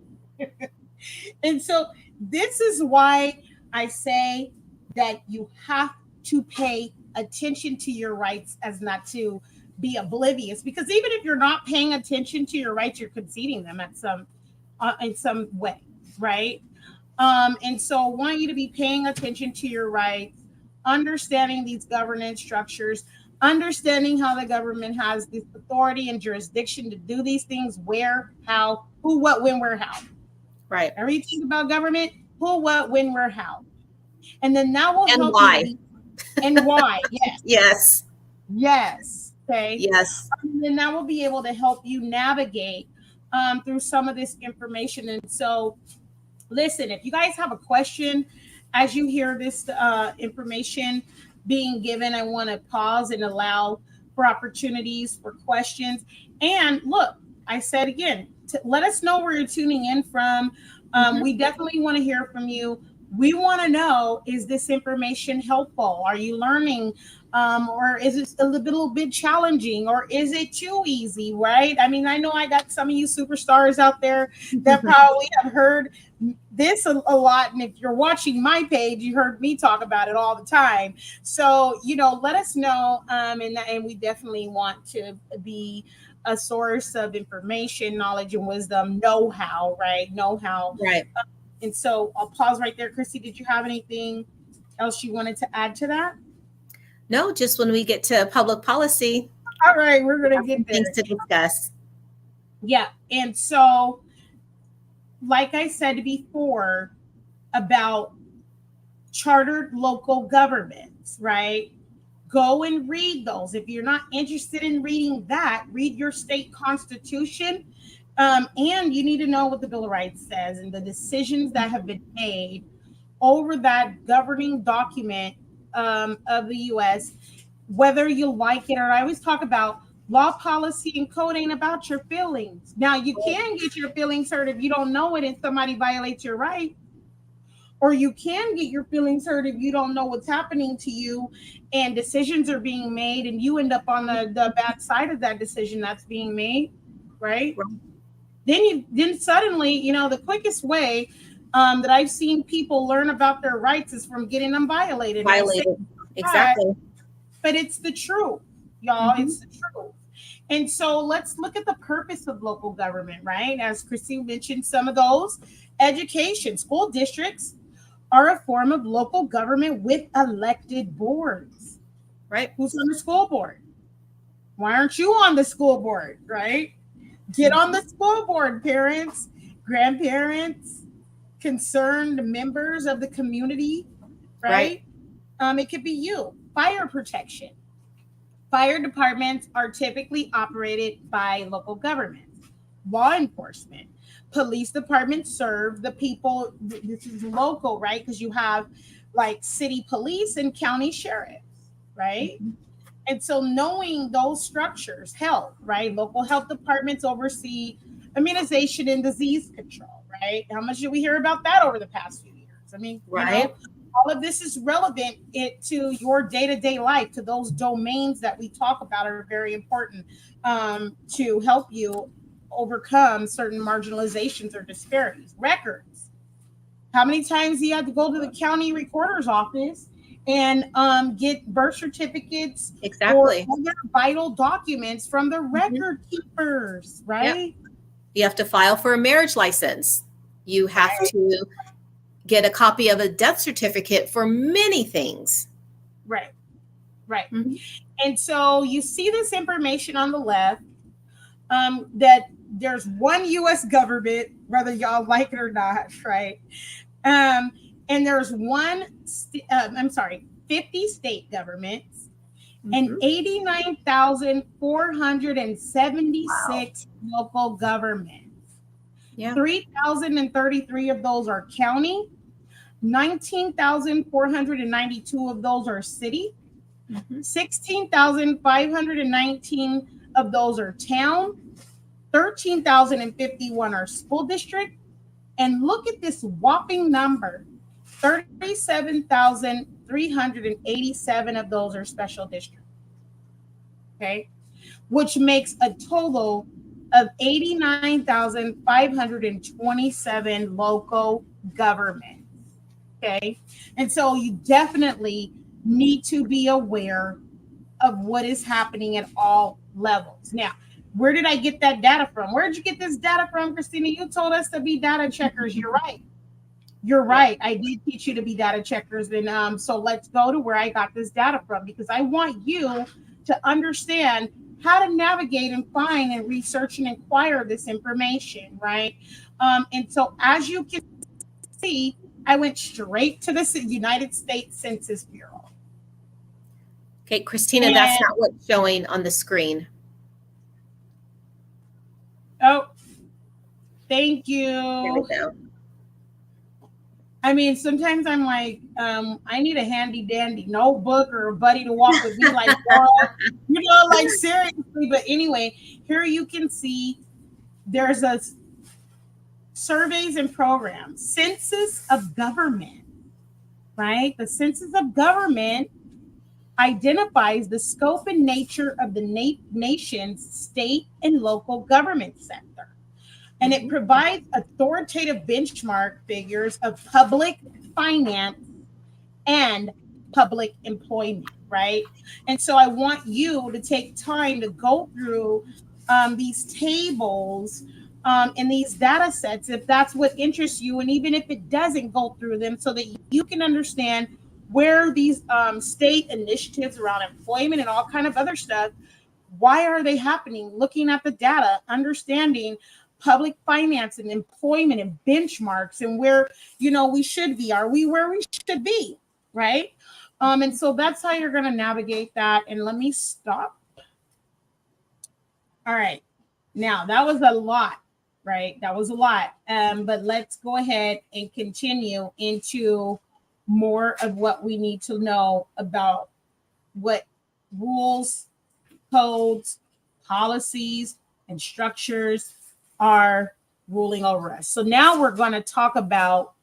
And so this is why I say that you have to pay attention to your rights as not to be oblivious, because even if you're not paying attention to your rights, you're conceding them in some way, right? And so I want you to be paying attention to your rights, understanding these governance structures, understanding how the government has this authority and jurisdiction to do these things, where, how, who, what, when, where, how. Right. Everything about government, who, what, when, where, how. And then that will help why. you. And why. Yes. Yes. Yes. Okay. Yes. And then that will be able to help you navigate through some of this information. And so, listen, if you guys have a question as you hear this information being given, I want to pause and allow for opportunities for questions. And look, I said again, let us know where you're tuning in from. We definitely want to hear from you. We want to know, is this information helpful? Are you learning? Or is it a little bit challenging? Or is it too easy, right? I mean, I know I got some of you superstars out there that probably have heard this a lot. And if you're watching my page, you heard me talk about it all the time. So, let us know. And we definitely want to be a source of information, knowledge, and wisdom, know-how, right? Know-how. Right. And so I'll pause right there. Chrissy, did you have anything else you wanted to add to that? No, just when we get to public policy. All right, we're going to get there. Things to discuss. Yeah. And so, like I said before about chartered local governments, right? Go and read those. If you're not interested in reading that, read your state constitution. And you need to know what the Bill of Rights says and the decisions that have been made over that governing document of the U.S., whether you like it or not. I always talk about law, policy, and code ain't about your feelings. Now, you can get your feelings hurt if you don't know it and somebody violates your right. Or you can get your feelings hurt if you don't know what's happening to you and decisions are being made and you end up on the bad side of that decision that's being made, right? Then suddenly, the quickest way that I've seen people learn about their rights is from getting them violated. Exactly. But it's the truth, y'all. It's the truth. And so let's look at the purpose of local government, right? As Christine mentioned, some of those: education, school districts are a form of local government with elected boards. Right. Who's on the school board? Why aren't you on the school board, right? Get on the school board, parents, grandparents, concerned members of the community, right? It could be you. Fire protection. Fire departments are typically operated by local governments. law enforcement. Police departments serve the people. This is local, right? Because you have like city police and county sheriffs, right? And so knowing those structures help, right? Local health departments oversee immunization and disease control, right? How much did we hear about that over the past few years? I mean, right. All of this is relevant to your day-to-day life, to those domains that we talk about are very important to help you overcome certain marginalizations or disparities. Records. How many times do you have to go to the county recorder's office and get birth certificates exactly. or other vital documents from the record keepers, right? Yep. You have to file for a marriage license. You have to get a copy of a death certificate for many things. Right. And so you see this information on the left, that there's one U.S. government, whether y'all like it or not, right? And there's 50 state governments and 89,476 local governments. Yeah. 3,033 of those are county, 19,492 of those are city, 16,519 of those are town, 13,051 are school district, and look at this whopping number, 37,387 of those are special district. Okay, which makes a total of 89,527 local governments. Okay, and so you definitely need to be aware of what is happening at all levels. Now, where did I get that data from? Where did you get this data from, Christina? You told us to be data checkers. You're right. You're right. I did teach you to be data checkers. And so let's go to where I got this data from, because I want you to understand how to navigate and find and research and acquire this information, right? And so as you can see, I went straight to the United States Census Bureau. Okay, Christina, that's not what's showing on the screen. Oh, thank you. There we go. I mean, sometimes I'm like, I need a handy dandy notebook or a buddy to walk with me, like, like seriously. But anyway, here you can see there's a surveys and programs, census of government, right? The census of government identifies the scope and nature of the nation's state and local government sector. And it provides authoritative benchmark figures of public finance and public employment, right? And so I want you to take time to go through these tables and these data sets, if that's what interests you, and even if it doesn't, go through them so that you can understand where these state initiatives around employment and all kind of other stuff, why are they happening? Looking at the data, understanding public finance and employment and benchmarks and where, we should be. Are we where we should be, right? And so that's how you're going to navigate that. And let me stop. All right. Now, that was a lot, right? That was a lot. But let's go ahead and continue into more of what we need to know about what rules, codes, policies, and structures are ruling over us. So now we're going to talk about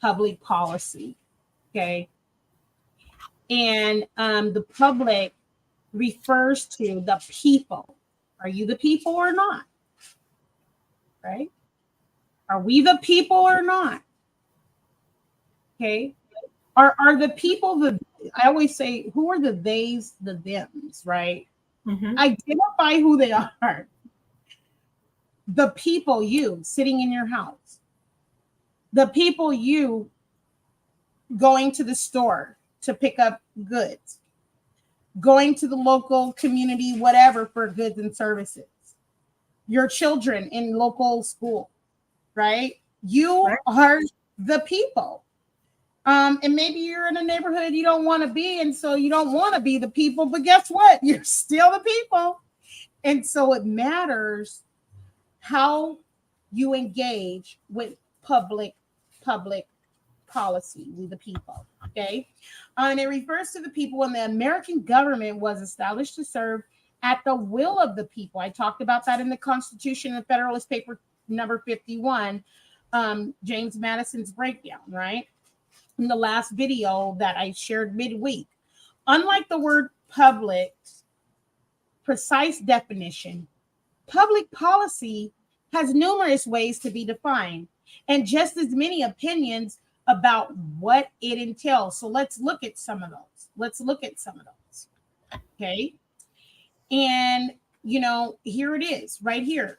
public policy, okay? And the public refers to the people. Are you the people or not? Right? Are we the people or not? Okay. Are the people I always say, who are the theys, the thems, right? Identify who they are. The people, you sitting in your house. The people, you going to the store to pick up goods. Going to the local community, whatever, for goods and services. Your children in local school, right? You are the people. And maybe you're in a neighborhood you don't want to be, and so you don't want to be the people, but guess what? You're still the people. And so it matters how you engage with public policy, we the people. Okay. And it refers to the people when the American government was established to serve at the will of the people. I talked about that in the Constitution, the Federalist Paper number 51, James Madison's breakdown, right? In the last video that I shared midweek. Unlike the word public's precise definition, public policy has numerous ways to be defined and just as many opinions about what it entails. So let's look at some of those. Okay. And, here it is right here.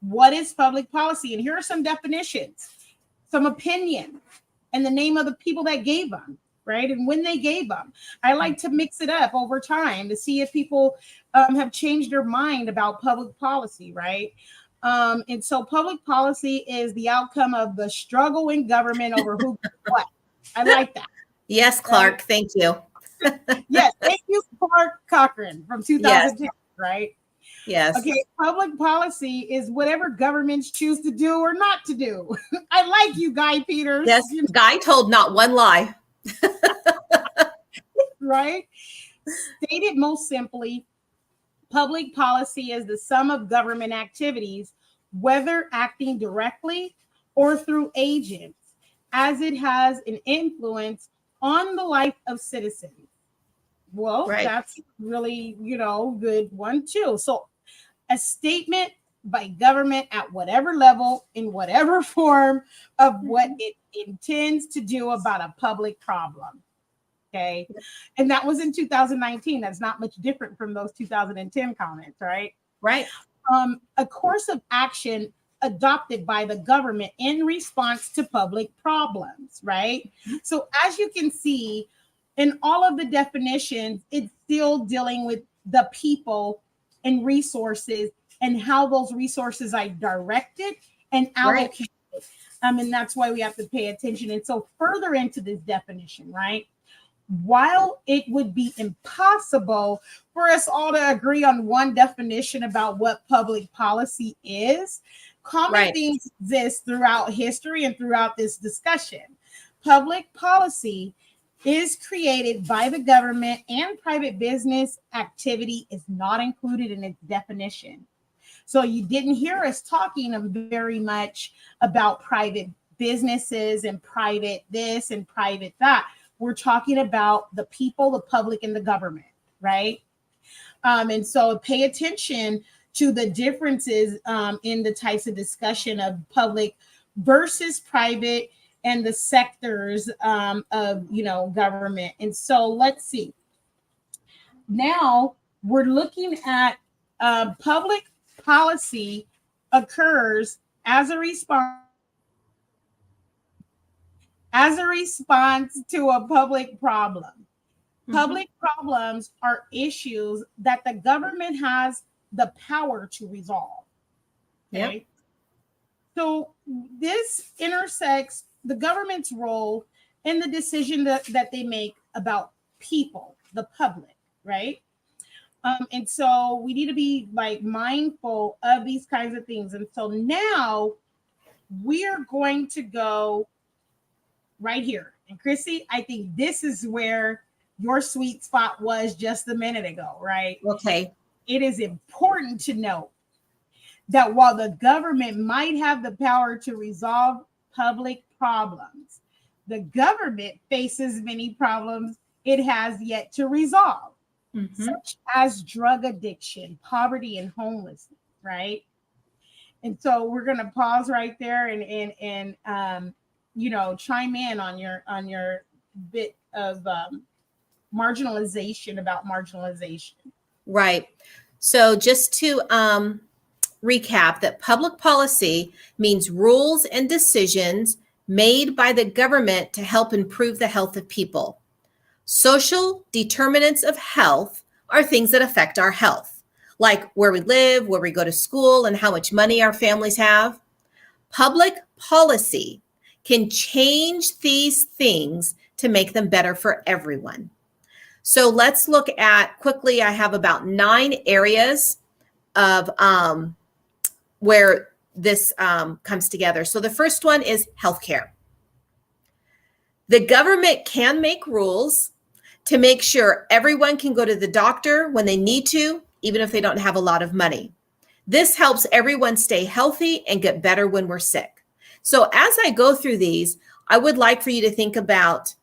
What is public policy? And here are some definitions, some opinion, and the name of the people that gave them, right? And when they gave them. I like to mix it up over time to see if people have changed their mind about public policy, right? And so public policy is the outcome of the struggle in government over who what. I like that. Yes, Clark. Thank you. Yes, thank you, Clark Cochran from 2010, yes. Right? Yes. Okay, public policy is whatever governments choose to do or not to do. I like you, Guy Peters. Yes, Guy told not one lie. Right? Stated most simply, public policy is the sum of government activities, whether acting directly or through agents, as it has an influence on the life of citizens. Well, right. That's really, good one too. So a statement by government at whatever level, in whatever form of what it intends to do about a public problem. Okay. And that was in 2019. That's not much different from those 2010 comments, right? Right. A course of action adopted by the government in response to public problems, right? So as you can see, in all of the definitions, it's still dealing with the people and resources and how those resources are directed and allocated. Right. And that's why we have to pay attention. And so further into this definition, right? While it would be impossible for us all to agree on one definition about what public policy is, common themes exist throughout history and throughout this discussion. Public policy is created by the government, and private business activity is not included in its definition. So you didn't hear us talking very much about private businesses and private this and private that. We're talking about the people, the public, and the government, right? And so pay attention to the differences in the types of discussion of public versus private and the sectors of, government. And so let's see. Now we're looking at public policy occurs as a response to a public problem. Mm-hmm. Public problems are issues that the government has the power to resolve. Okay. Yep. So this intersects the government's role in the decision that they make about people, the public, right? And so we need to be mindful of these kinds of things. And so now we are going to go right here. And Chrissy, I think this is where your sweet spot was just a minute ago, right? Okay. It is important to note that while the government might have the power to resolve public problems, the government faces many problems it has yet to resolve, such as drug addiction, poverty, and homelessness, right? And so we're going to pause right there and chime in on your bit of marginalization about marginalization. Right. So just to recap, that public policy means rules and decisions made by the government to help improve the health of people. Social determinants of health are things that affect our health, like where we live, where we go to school, and how much money our families have. Public policy can change these things to make them better for everyone. So let's look at quickly. I have about 9 areas of where this comes together. So the first one is healthcare. The government can make rules to make sure everyone can go to the doctor when they need to, even if they don't have a lot of money. This helps everyone stay healthy and get better when we're sick. So as I go through these, I would like for you to think about,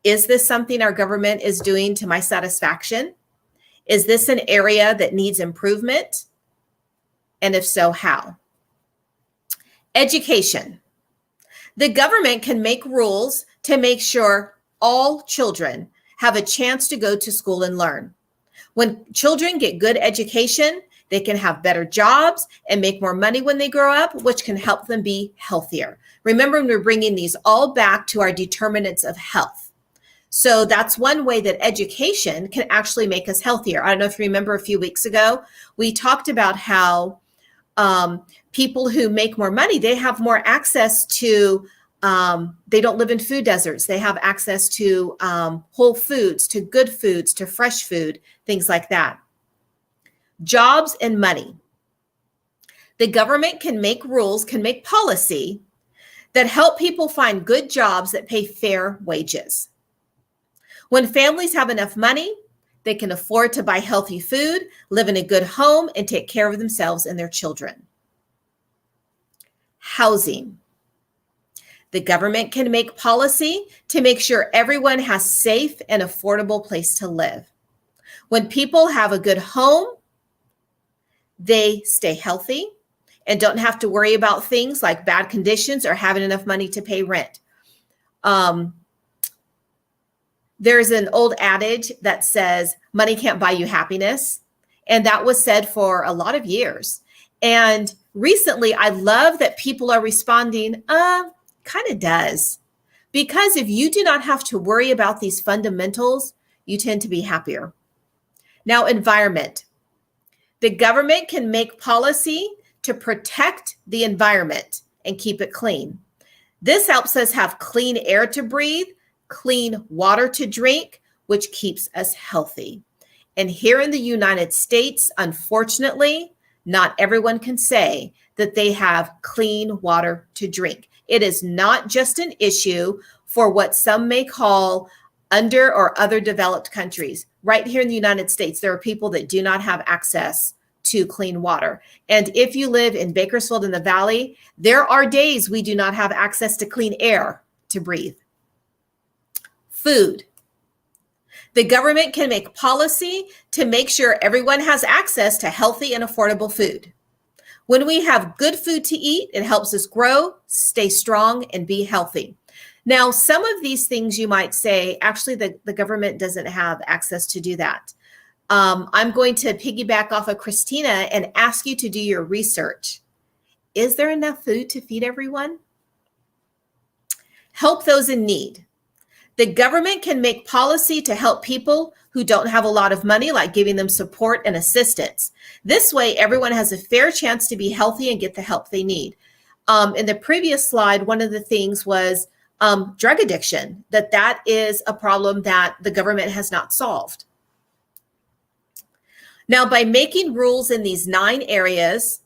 is this something our government is doing to my satisfaction? Is this an area that needs improvement? And if so, how? Education. The government can make rules to make sure all children have a chance to go to school and learn. When children get good education, they can have better jobs and make more money when they grow up, which can help them be healthier. Remember, we're bringing these all back to our determinants of health. So that's one way that education can actually make us healthier. I don't know if you remember a few weeks ago, we talked about how people who make more money, they have more access to, they don't live in food deserts. They have access to whole foods, to good foods, to fresh food, things like that. Jobs and money. The government can make rules, can make policy that help people find good jobs that pay fair wages. When families have enough money, they can afford to buy healthy food, live in a good home, and take care of themselves and their children. Housing. The government can make policy to make sure everyone has safe and affordable place to live. When people have a good home, they stay healthy and don't have to worry about things like bad conditions or having enough money to pay rent. There's an old adage that says money can't buy you happiness. And that was said for a lot of years. And recently, I love that people are responding, kind of does. Because if you do not have to worry about these fundamentals, you tend to be happier. Now, environment. The government can make policy to protect the environment and keep it clean. This helps us have clean air to breathe, clean water to drink, which keeps us healthy. And here in the United States, unfortunately, not everyone can say that they have clean water to drink. It is not just an issue for what some may call under or other developed countries. Right here in the United States, there are people that do not have access to clean water. And if you live in Bakersfield in the Valley, there are days we do not have access to clean air to breathe. Food. The government can make policy to make sure everyone has access to healthy and affordable food. When we have good food to eat, it helps us grow, stay strong, and be healthy. Now, some of these things you might say, actually, the government doesn't have access to do that. I'm going to piggyback off of Christina and ask you to do your research. Is there enough food to feed everyone? Help those in need. The government can make policy to help people who don't have a lot of money, like giving them support and assistance. This way, everyone has a fair chance to be healthy and get the help they need. In the previous slide, one of the things was drug addiction, that is a problem that the government has not solved. Now, by making rules in these 9 areas,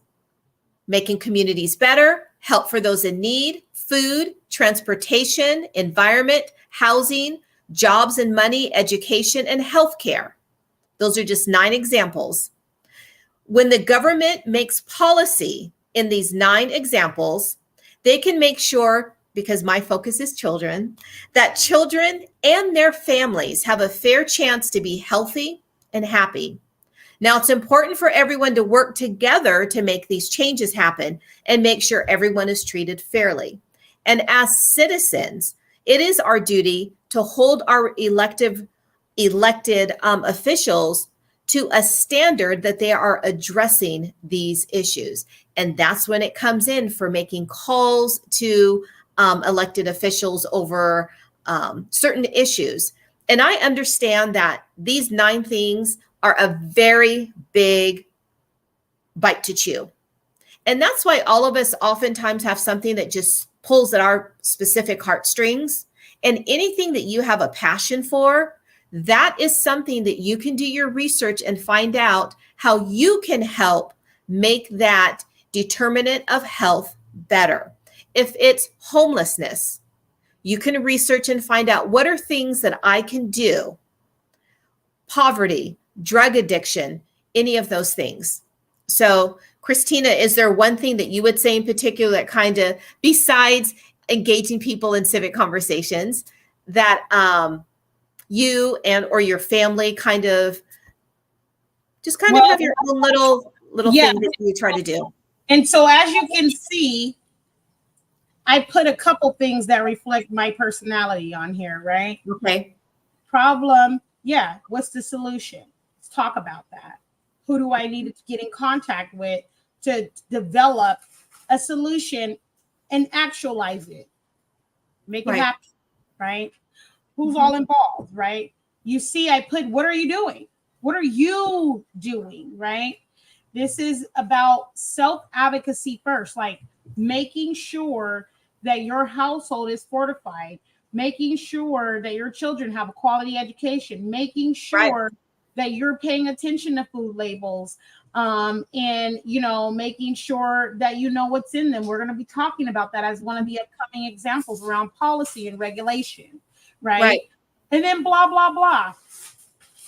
making communities better, help for those in need, food, transportation, environment, housing, jobs and money, education, and healthcare. Those are just 9 examples. When the government makes policy in these 9 examples, they can make sure, because my focus is children, that children and their families have a fair chance to be healthy and happy. Now, it's important for everyone to work together to make these changes happen and make sure everyone is treated fairly. And as citizens, it is our duty to hold our elected officials to a standard that they are addressing these issues. And that's when it comes in for making calls to elected officials over certain issues. And I understand that these 9 things are a very big bite to chew. And that's why all of us oftentimes have something that just pulls at our specific heartstrings. And anything that you have a passion for, that is something that you can do your research and find out how you can help make that determinant of health better. If it's homelessness, you can research and find out what are things that I can do. Poverty, drug addiction, any of those things. So, Christina, is there one thing that you would say in particular that kind of, besides engaging people in civic conversations, that you and or your family kind of just kind of have your own little thing that you try to do? And so, as you can see, I put a couple things that reflect my personality on here, right? Okay. Problem, yeah. What's the solution? Let's talk about that. Who do I need to get in contact with to develop a solution and actualize it? Make it happen, right? Who's all involved, right? You see, I put, what are you doing? What are you doing, right? This is about self-advocacy first, like making sure that your household is fortified, making sure that your children have a quality education, making sure that you're paying attention to food labels, and, you know, making sure that you know what's in them. We're going to be talking about that as one of the upcoming examples around policy and regulation, right? And then blah, blah, blah.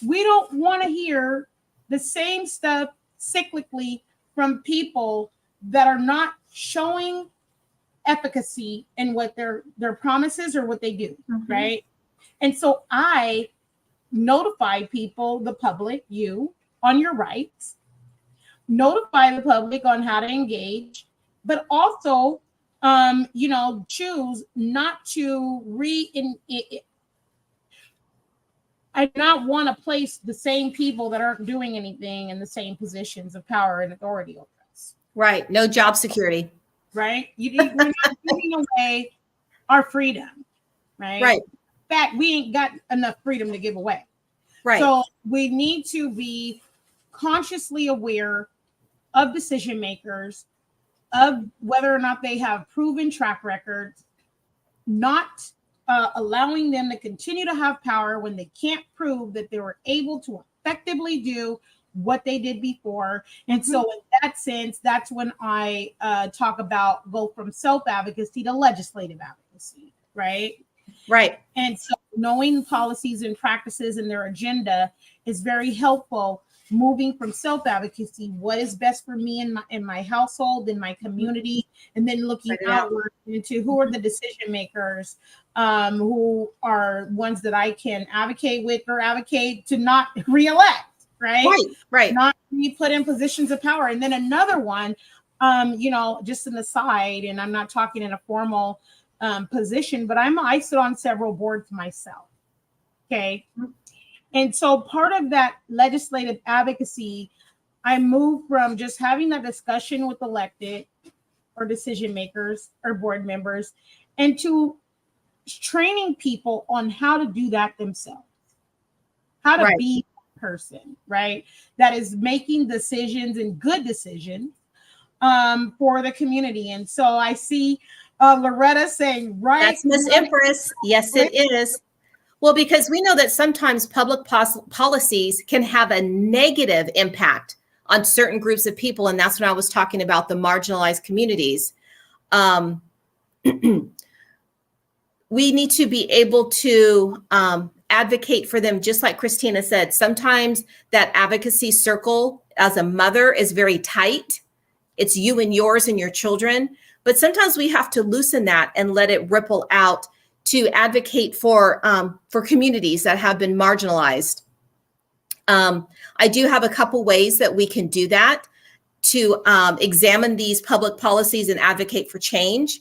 We don't want to hear the same stuff cyclically from people that are not showing efficacy in what their promises or what they do, right? And so I notify people, the public, you, on your rights, notify the public on how to engage, but also, you know, choose not to I do not want to place the same people that aren't doing anything in the same positions of power and authority over us. Right. No job security. Right. We're not giving away our freedom. Right. Right. In fact, we ain't got enough freedom to give away. Right. So we need to be consciously aware of decision makers, of whether or not they have proven track records, not allowing them to continue to have power when they can't prove that they were able to effectively do what they did before. And so in that sense, that's when I talk about go from self-advocacy to legislative advocacy, right? Right. And so knowing policies and practices and their agenda is very helpful. Moving from self-advocacy, what is best for me in my household, in my community, and then looking outward into who are the decision makers, who are ones that I can advocate with or advocate to not reelect. Right. Not be put in positions of power. And then another one, you know, just an aside, and I'm not talking in a formal position, but I sit on several boards myself. Okay. And so part of that legislative advocacy, I moved from just having that discussion with elected or decision makers or board members into training people on how to do that themselves, how to be person, right? That is making decisions and good decisions for the community. And so I see Loretta saying, right. That's Miss Empress. Yes, it is. Well, because we know that sometimes public policies can have a negative impact on certain groups of people. And that's when I was talking about the marginalized communities. We need to be able to advocate for them, just like Christina said. Sometimes that advocacy circle as a mother is very tight. It's you and yours and your children. But sometimes we have to loosen that and let it ripple out to advocate for communities that have been marginalized. I do have a couple ways that we can do that to examine these public policies and advocate for change.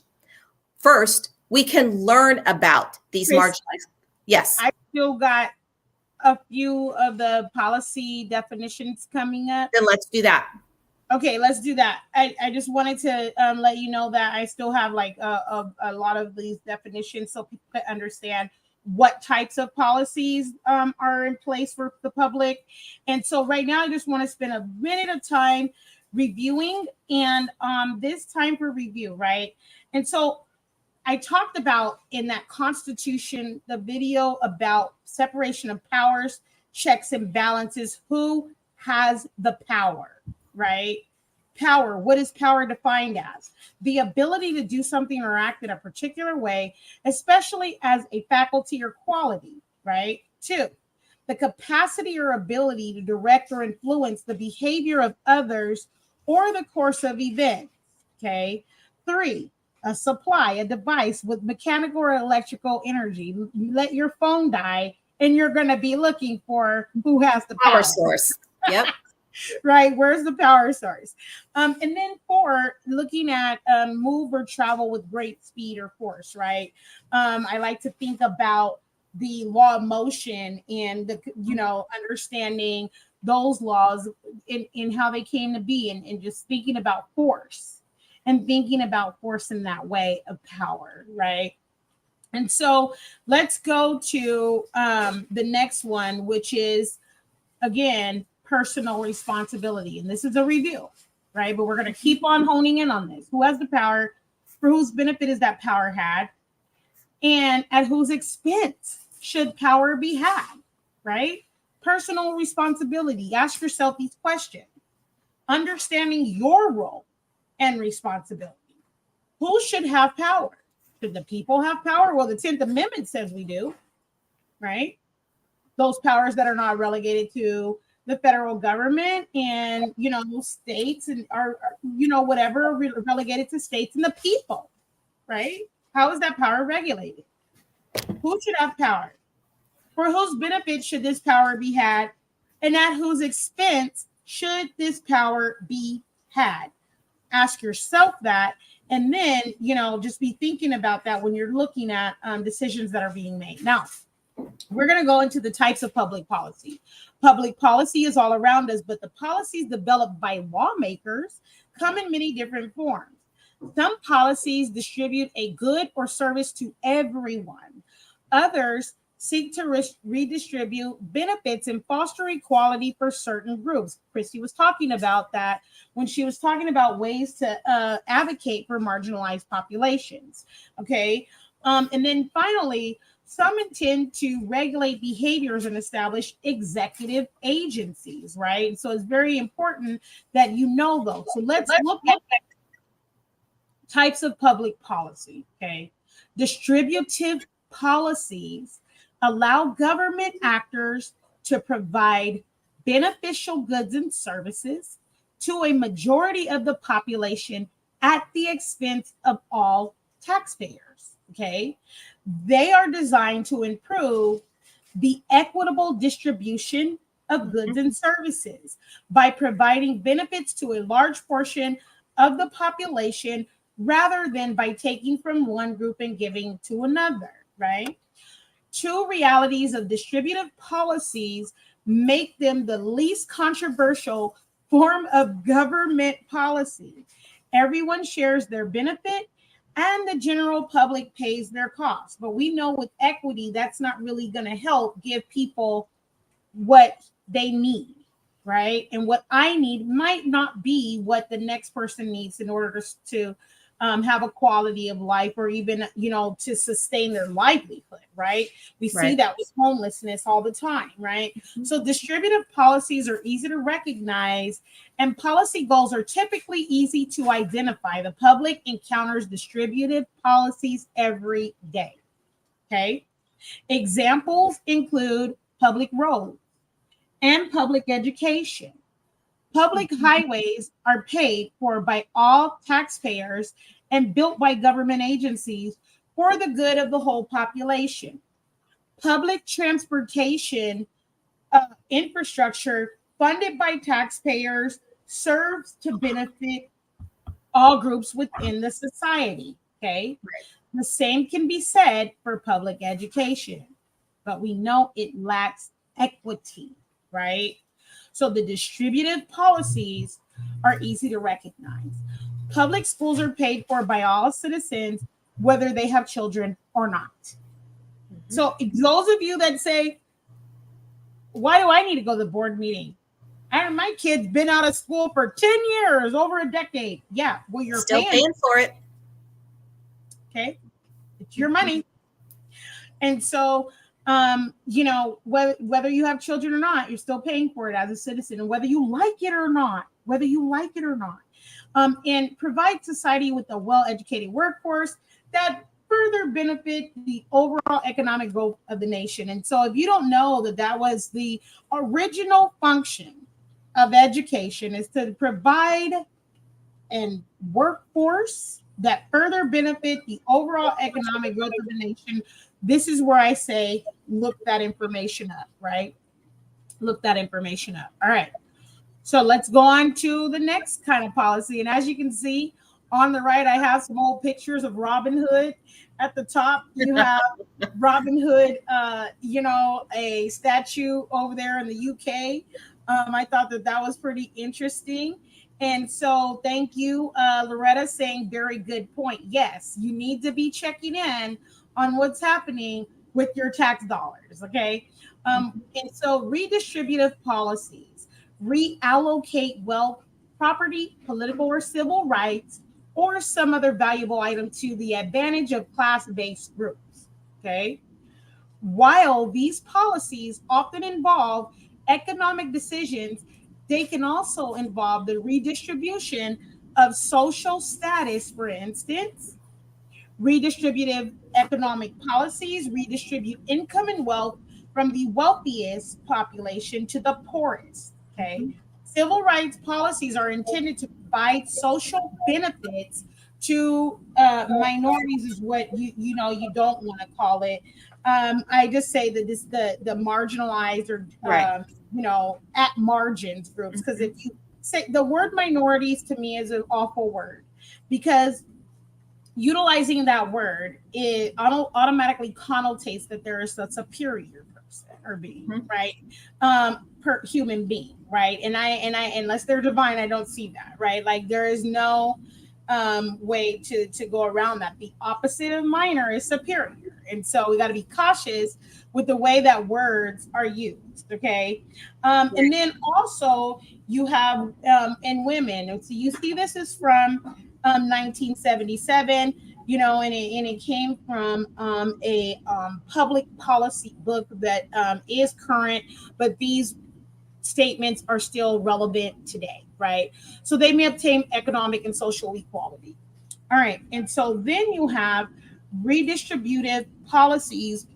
First, we can learn about these marginalized. Yes. I still got a few of the policy definitions coming up. Then let's do that. Okay, let's do that. I just wanted to let you know that I still have like a lot of these definitions so people can understand what types of policies are in place for the public. And so right now, I just want to spend a minute of time reviewing and this time for review, right? And so I talked about in that Constitution, the video about separation of powers, checks and balances, who has the power, right? Power. What is power defined as? The ability to do something or act in a particular way, especially as a faculty or quality, right? 2, the capacity or ability to direct or influence the behavior of others or the course of events, okay? 3, a supply, a device with mechanical or electrical energy. Let your phone die and you're going to be looking for who has the power source. Yep. Right. Where's the power source? And then 4, looking at move or travel with great speed or force, right? I like to think about the law of motion and the, understanding those laws in how they came to be, and just thinking about force and thinking about force in that way of power, right? And so let's go to the next one, which is, again, personal responsibility. And this is a review, right? But we're going to keep on honing in on this. Who has the power? For whose benefit is that power had? And at whose expense should power be had, right? Personal responsibility. Ask yourself these questions. Understanding your role and responsibility. Who should have power? Should the people have power? Well, the 10th Amendment says we do, right? Those powers that are not relegated to the federal government and, states and are whatever relegated to states and the people, right? How is that power regulated? Who should have power? For whose benefit should this power be had? And at whose expense should this power be had? Ask yourself that. And then, just be thinking about that when you're looking at decisions that are being made. Now, we're going to go into the types of public policy. Public policy is all around us, but the policies developed by lawmakers come in many different forms. Some policies distribute a good or service to everyone. Others seek to redistribute benefits and foster equality for certain groups. Christy was talking about that when she was talking about ways to advocate for marginalized populations. Okay. And then finally, some intend to regulate behaviors and establish executive agencies, right? So it's very important that you know those. So let's look at types of public policy, okay? Distributive policies allow government actors to provide beneficial goods and services to a majority of the population at the expense of all taxpayers, okay? They are designed to improve the equitable distribution of goods and services by providing benefits to a large portion of the population rather than by taking from one group and giving to another, right? 2 realities of distributive policies make them the least controversial form of government policy. Everyone shares their benefit and the general public pays their costs. But we know with equity, that's not really going to help give people what they need, right? And what I need might not be what the next person needs in order to have a quality of life, or even, to sustain their livelihood, right? We see that with homelessness all the time, right? Mm-hmm. So distributive policies are easy to recognize, and policy goals are typically easy to identify. The public encounters distributive policies every day, okay? Examples include public roads and public education. Public highways are paid for by all taxpayers and built by government agencies for the good of the whole population. Public transportation infrastructure funded by taxpayers serves to benefit all groups within the society, okay? Right. The same can be said for public education, but we know it lacks equity, right? So the distributive policies are easy to recognize. Public schools are paid for by all citizens, whether they have children or not. Mm-hmm. So those of you that say, why do I need to go to the board meeting? My kid's been out of school for 10 years, over a decade. Yeah, well, you're still paying for it. Okay, it's your money. And so, whether you have children or not, you're still paying for it as a citizen, and whether you like it or not. and provide society with a well-educated workforce that further benefit the overall economic growth of the nation. And so if you don't know that that was the original function of education, is to provide a workforce that further benefit the overall economic growth of the nation, this is where I say, look that information up, right? Look that information up. All right. So let's go on to the next kind of policy. And as you can see on the right, I have some old pictures of Robin Hood. At the top, you have Robin Hood, a statue over there in the UK. I thought that was pretty interesting. And so thank you, Loretta, saying very good point. Yes, you need to be checking in on what's happening with your tax dollars, okay? And so redistributive policies reallocate wealth, property, political or civil rights, or some other valuable item to the advantage of class-based groups, okay? While these policies often involve economic decisions, they can also involve the redistribution of social status. For instance, redistributive economic policies redistribute income and wealth from the wealthiest population to the poorest, okay? Civil rights policies are intended to provide social benefits to minorities, is what you don't want to call it. I just say that this the marginalized or at margins groups, because if you say the word minorities, to me is an awful word, because utilizing that word, it automatically connotates that there is a superior person or being, right? Per human being, right? And I unless they're divine, I don't see that, right? Like there is no way to go around that. The opposite of minor is superior. And so we got to be cautious with the way that words are used, okay? And then also you have in women, and so you see this is from 1977, and it came from a public policy book that is current, but these statements are still relevant today, right? So they may obtain economic and social equality. All right. And so then you have redistributive policies,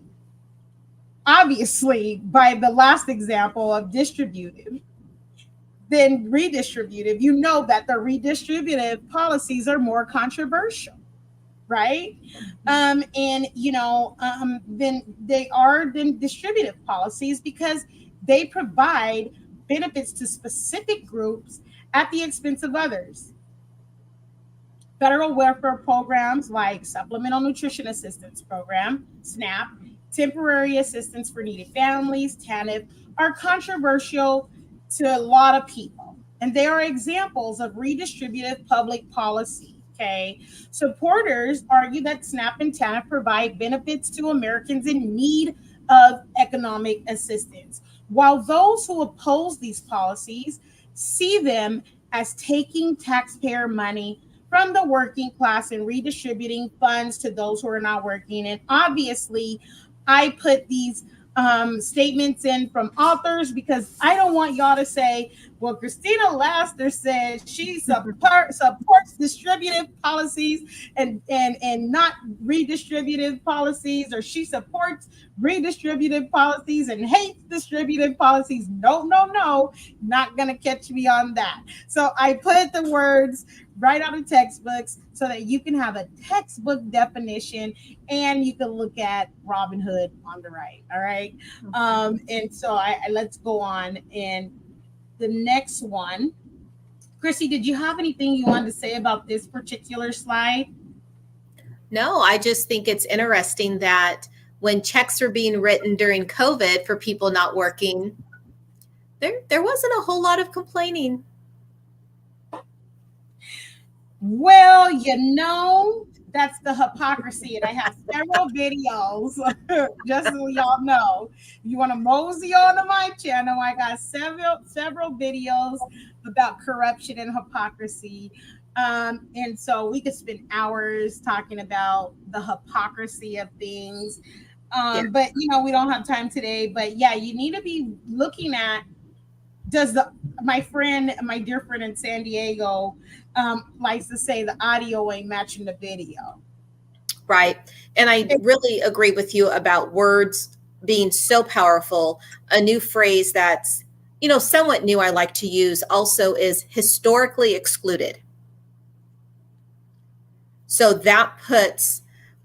obviously, by the last example of distributive, then redistributive, you know that the redistributive policies are more controversial, right? Then they are then distributive policies because they provide benefits to specific groups at the expense of others. Federal welfare programs like Supplemental Nutrition Assistance Program, SNAP, Temporary Assistance for Needy Families, TANF, are controversial to a lot of people. And they are examples of redistributive public policy, okay? Supporters argue that SNAP and TANF provide benefits to Americans in need of economic assistance, while those who oppose these policies see them as taking taxpayer money from the working class and redistributing funds to those who are not working. And obviously, I put these statements in from authors because I don't want y'all to say, well, Christina Laster said she supports distributive policies and not redistributive policies, or she supports redistributive policies and hates distributive policies. No, not gonna catch me on that. So I put the words right out of textbooks so that you can have a textbook definition and you can look at Robin Hood on the right. All right. And so let's go on. And the next one, Chrissy, did you have anything you wanted to say about this particular slide? No, I just think it's interesting that when checks were being written during COVID for people not working, there wasn't a whole lot of complaining. Well, that's the hypocrisy. And I have several videos, just so y'all know. If you want to mosey on to my channel, I got several videos about corruption and hypocrisy. And so we could spend hours talking about the hypocrisy of things. But, we don't have time today. But, yeah, you need to be looking at, my dear friend in San Diego, likes to say the audio ain't matching the video. Right. And I really agree with you about words being so powerful. A new phrase that's, somewhat new I like to use also is historically excluded. So that puts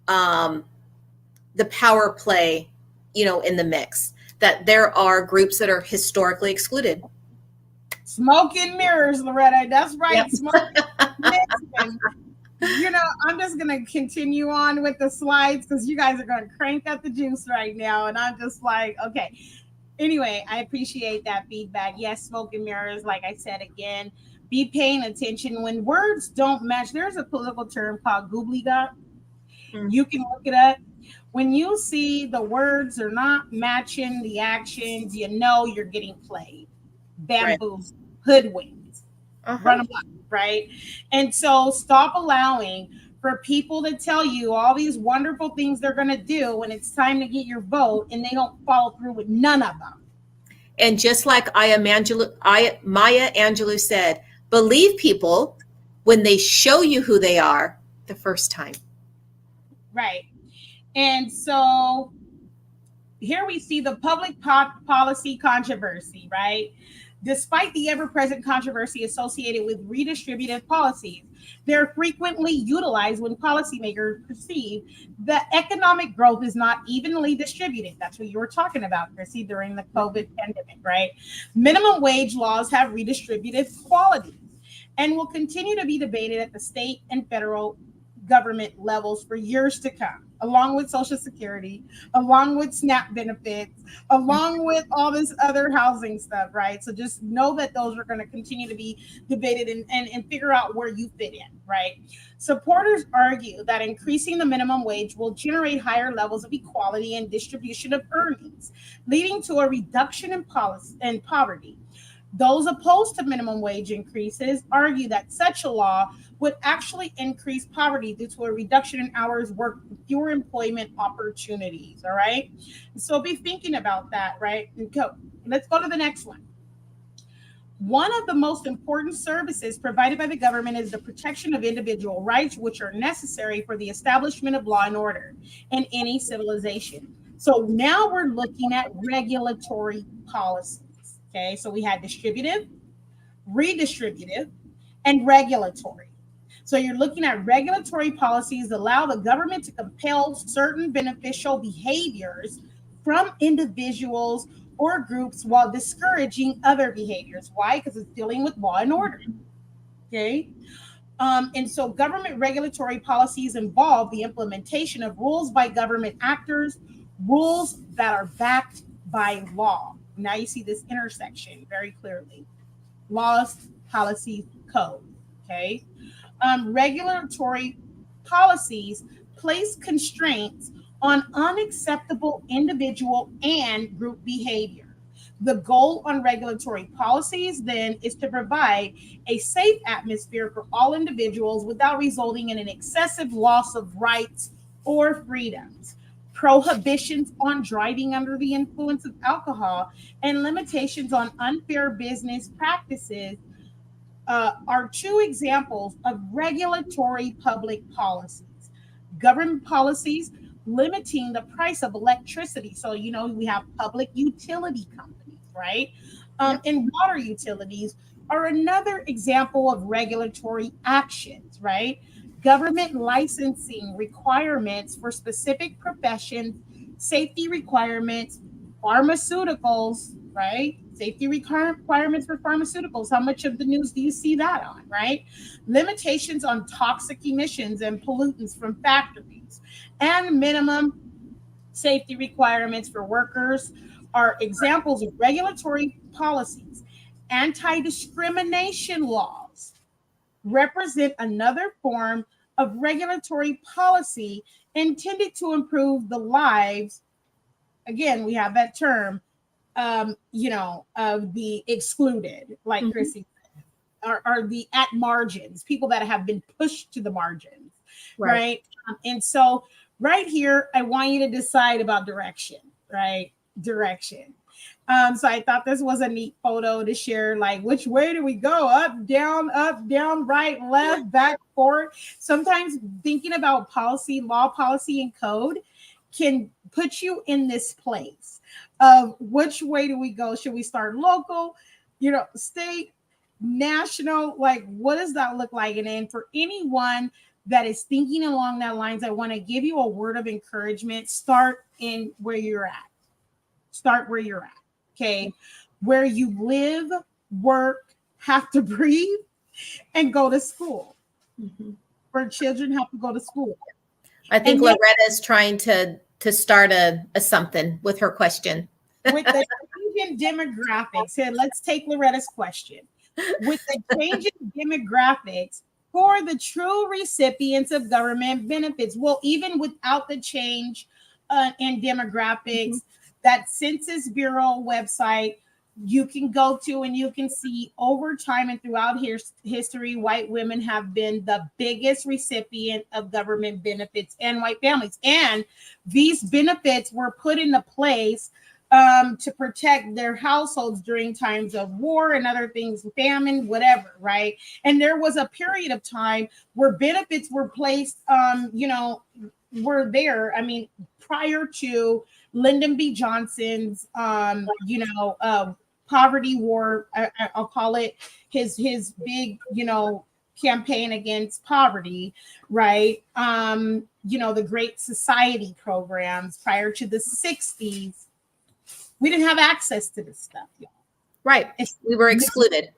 the power play, in the mix, that there are groups that are historically excluded. Smoke and mirrors, Loretta. That's right. Yep. Smoke and I'm just going to continue on with the slides because you guys are going to crank up the juice right now. And I'm just like, okay. Anyway, I appreciate that feedback. Yes, smoke and mirrors, like I said again, be paying attention. When words don't match, there's a political term called gobbledygook. You can look it up. When you see the words are not matching the actions, you're getting played, bamboozled, hoodwinked, run amok, right? And so stop allowing for people to tell you all these wonderful things they're going to do when it's time to get your vote, and they don't follow through with none of them. And just like Maya Angelou said, believe people when they show you who they are the first time. Right. And so here we see the public policy controversy, right? Despite the ever-present controversy associated with redistributive policies, they're frequently utilized when policymakers perceive that economic growth is not evenly distributed. That's what you were talking about, Chrissy, during the COVID pandemic, right? Minimum wage laws have redistributive qualities and will continue to be debated at the state and federal government levels for years to come, along with Social Security, along with SNAP benefits, along with all this other housing stuff, right? So just know that those are going to continue to be debated and figure out where you fit in, right? Supporters argue that increasing the minimum wage will generate higher levels of equality and distribution of earnings, leading to a reduction in poverty. Those opposed to minimum wage increases argue that such a law would actually increase poverty due to a reduction in hours worked, fewer employment opportunities. All right. So be thinking about that, right? Let's go to the next one. One of the most important services provided by the government is the protection of individual rights, which are necessary for the establishment of law and order in any civilization. So now we're looking at regulatory policies. Okay, so we had distributive, redistributive, and regulatory. So you're looking at regulatory policies that allow the government to compel certain beneficial behaviors from individuals or groups while discouraging other behaviors. Why? Because it's dealing with law and order. Okay. And so government regulatory policies involve the implementation of rules by government actors, rules that are backed by law. Now you see this intersection very clearly. Laws, policies, code. Okay. Regulatory policies place constraints on unacceptable individual and group behavior. The goal on regulatory policies then is to provide a safe atmosphere for all individuals without resulting in an excessive loss of rights or freedoms. Prohibitions on driving under the influence of alcohol and limitations on unfair business practices are two examples of regulatory public policies. Government policies limiting the price of electricity. So, we have public utility companies, right? And water utilities are another example of regulatory actions, right? Government licensing requirements for specific professions, safety requirements, pharmaceuticals, right? Safety requirements for pharmaceuticals. How much of the news do you see that on, right? Limitations on toxic emissions and pollutants from factories, and minimum safety requirements for workers are examples of regulatory policies. Anti-discrimination laws represent another form of regulatory policy intended to improve the lives. Again, we have that term, of the excluded, like Chrissy said, are the at margins, people that have been pushed to the margins, right? And so right here, I want you to decide about direction, right? Direction. So I thought this was a neat photo to share, like, which way do we go? Up, down, right, left, back, forward. Sometimes thinking about policy, law, policy, and code can put you in this place of which way do we go? Should we start local, state, national? Like, what does that look like? And then for anyone that is thinking along that lines, I want to give you a word of encouragement. Start in where you're at. Start where you're at. Okay. Where you live, work, have to breathe, and go to school. Mm-hmm. Where children have to go to school. I think Loretta's trying to start a something with her question. With the change in demographics, here, let's take Loretta's question. With the change in demographics, for the true recipients of government benefits, well, even without the change in demographics, that Census Bureau website you can go to and you can see over time and throughout history, white women have been the biggest recipient of government benefits and white families. And these benefits were put into place to protect their households during times of war and other things, famine, whatever, right? And there was a period of time where benefits were placed, were there. I mean, prior to Lyndon B. Johnson's, poverty war, I'll call it, his big, campaign against poverty, right? The Great Society programs prior to the 60s. We didn't have access to this stuff, y'all. Right. We were excluded.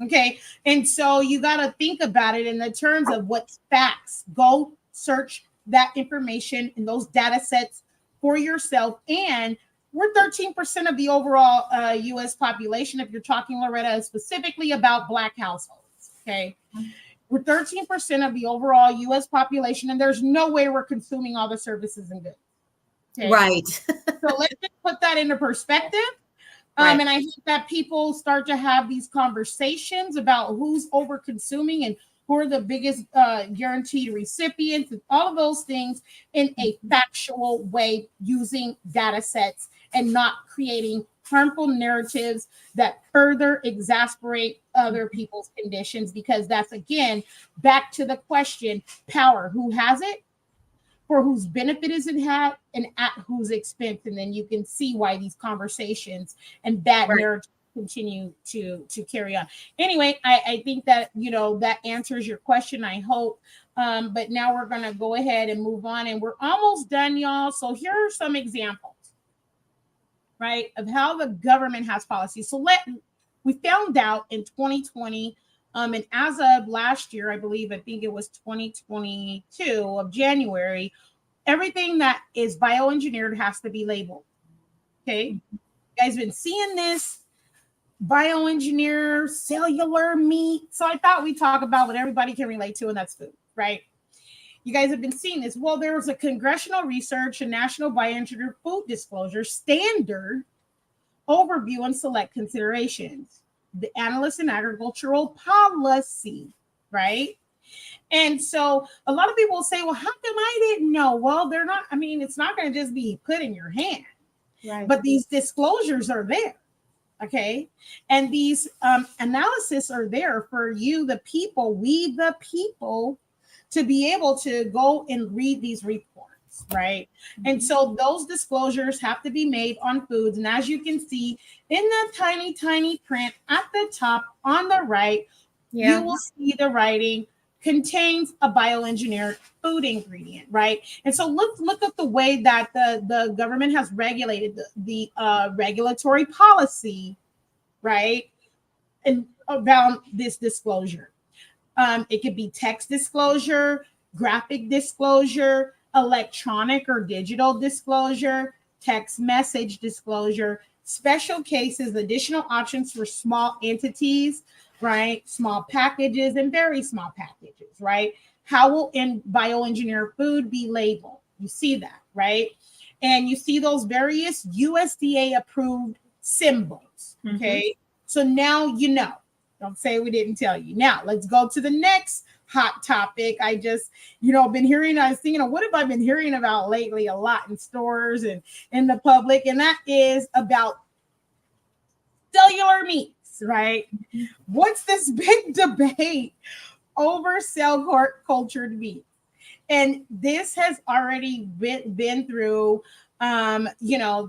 Okay. And so you got to think about it in the terms of what's facts. Go search that information in those data sets for yourself. And we're 13% of the overall U.S. population, if you're talking, Loretta, specifically about Black households. Okay. We're 13% of the overall U.S. population, and there's no way we're consuming all the services and goods. Okay. Right. So let's just put that into perspective. Right. And I hope that people start to have these conversations about who's over consuming and who are the biggest guaranteed recipients and all of those things in a factual way using data sets and not creating harmful narratives that further exasperate other people's conditions, because that's, again, back to the question, power, who has it, for whose benefit is it had, and at whose expense. And then you can see why these conversations and bad narratives continue to carry on. Anyway, I think that, that answers your question, I hope. But now we're going to go ahead and move on, and we're almost done, y'all. So here are some examples, right, of how the government has policy. So we found out in 2020, and as of last year, I think it was 2022 of January, everything that is bioengineered has to be labeled. Okay. You guys been seeing this bioengineered cellular meat. So I thought we'd talk about what everybody can relate to, and that's food, right? You guys have been seeing this. Well, there was a congressional research and national bioengineered food disclosure standard overview and select considerations. The analyst in agricultural policy, right? And so a lot of people will say, well, how come I didn't know? Well, they're not, it's not going to just be put in your hand, right? But these disclosures are there, okay? And these analysis are there for you, the people, we the people, to be able to go and read these reports, right? And so those disclosures have to be made on foods. And as you can see in the tiny, tiny print at the top on the right, you will see the writing contains a bioengineered food ingredient, right? And so let's look at the way that the government has regulated the regulatory policy, right? And around this disclosure. It could be text disclosure, graphic disclosure, electronic or digital disclosure, text message disclosure, special cases, additional options for small entities, right? Small packages and very small packages, right? How will bioengineered food be labeled? You see that, right? And you see those various USDA approved symbols, okay? So now you know. Don't say we didn't tell you. Now, let's go to the next hot topic. I just, been hearing, I was thinking, what have I been hearing about lately a lot in stores and in the public? And that is about cellular meats, right? What's this big debate over cell cultured meat? And this has already been through, USDA,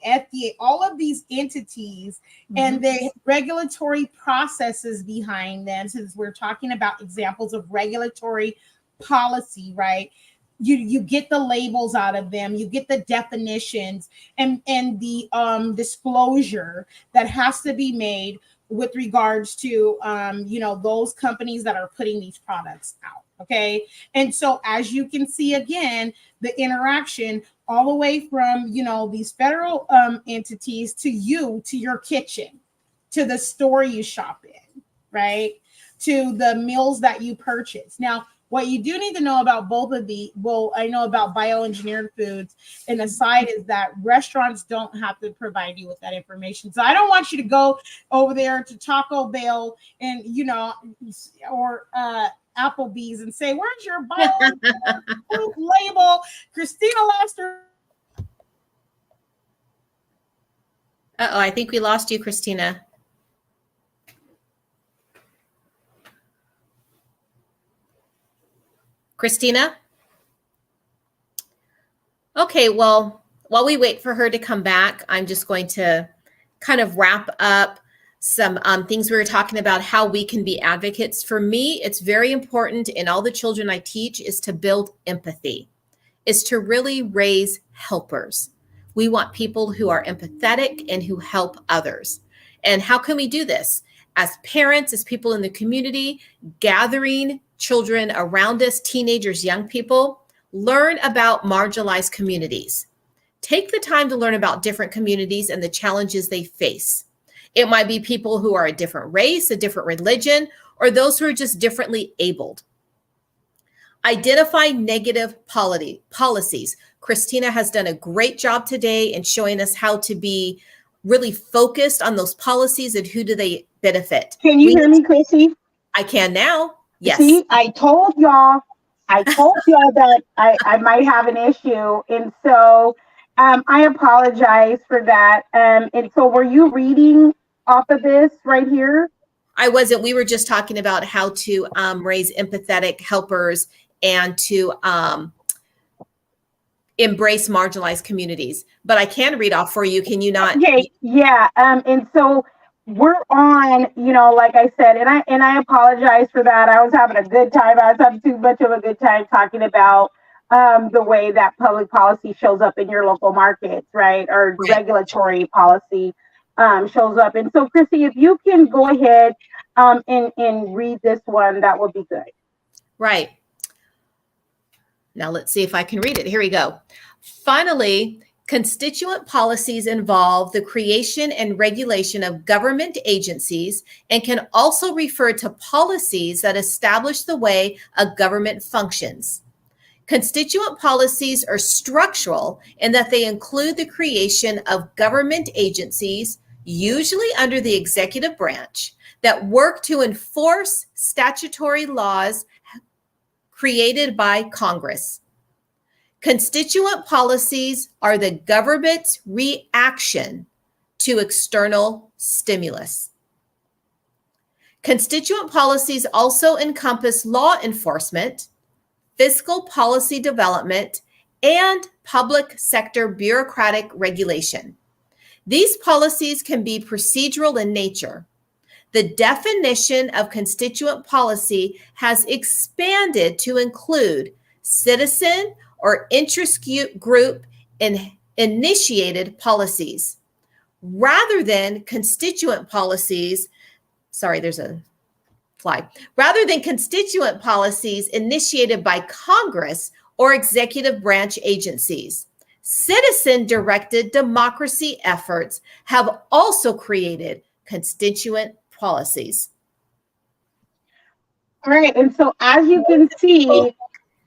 FDA, all of these entities, and the regulatory processes behind them. Since we're talking about examples of regulatory policy, right? You get the labels out of them, you get the definitions, and the disclosure that has to be made with regards to those companies that are putting these products out. Okay. And so as you can see, again, the interaction all the way from, these federal entities to your kitchen, to the store you shop in, right? To the meals that you purchase. Now, what you do need to know about both of the, well, I know about bioengineered foods, and aside is that restaurants don't have to provide you with that information. So I don't want you to go over there to Taco Bell and, or Applebee's and say, where's your bioengineered food label? Christina lost her. Uh-oh, I think we lost you, Christina. Christina? Okay, well, while we wait for her to come back, I'm just going to kind of wrap up some things we were talking about, how we can be advocates. For me, it's very important in all the children I teach is to build empathy, is to really raise helpers. We want people who are empathetic and who help others. And how can we do this? As parents, as people in the community, gathering children around us, teenagers, young people, learn about marginalized communities. Take the time to learn about different communities and the challenges they face. It might be people who are a different race, a different religion, or those who are just differently abled. Identify negative policies. Christina has done a great job today in showing us how to be really focused on those policies and who do they benefit. Can you hear me, Chrissy? I can now. Yes. See, I told y'all that I might have an issue. And so I apologize for that. And so were you reading off of this right here? I wasn't. We were just talking about how to raise empathetic helpers and to embrace marginalized communities. But I can read off for you. Can you not? Okay, yeah. And so we're on, like I said, and I apologize for that. I was having a good time. I was having too much of a good time talking about the way that public policy shows up in your local markets, right? Or regulatory policy shows up. And so, Chrissy, if you can go ahead and read this one, that would be good. Right. Now let's see if I can read it. Here we go. Finally, constituent policies involve the creation and regulation of government agencies and can also refer to policies that establish the way a government functions. Constituent policies are structural in that they include the creation of government agencies, usually under the executive branch, that work to enforce statutory laws created by Congress. Constituent policies are the government's reaction to external stimulus. Constituent policies also encompass law enforcement, fiscal policy development, and public sector bureaucratic regulation. These policies can be procedural in nature. The definition of constituent policy has expanded to include citizen or interest group initiated policies, rather than constituent policies. Sorry, there's a fly. Rather than constituent policies initiated by Congress or executive branch agencies. Citizen-directed democracy efforts have also created constituent policies. All right, and so as you can see,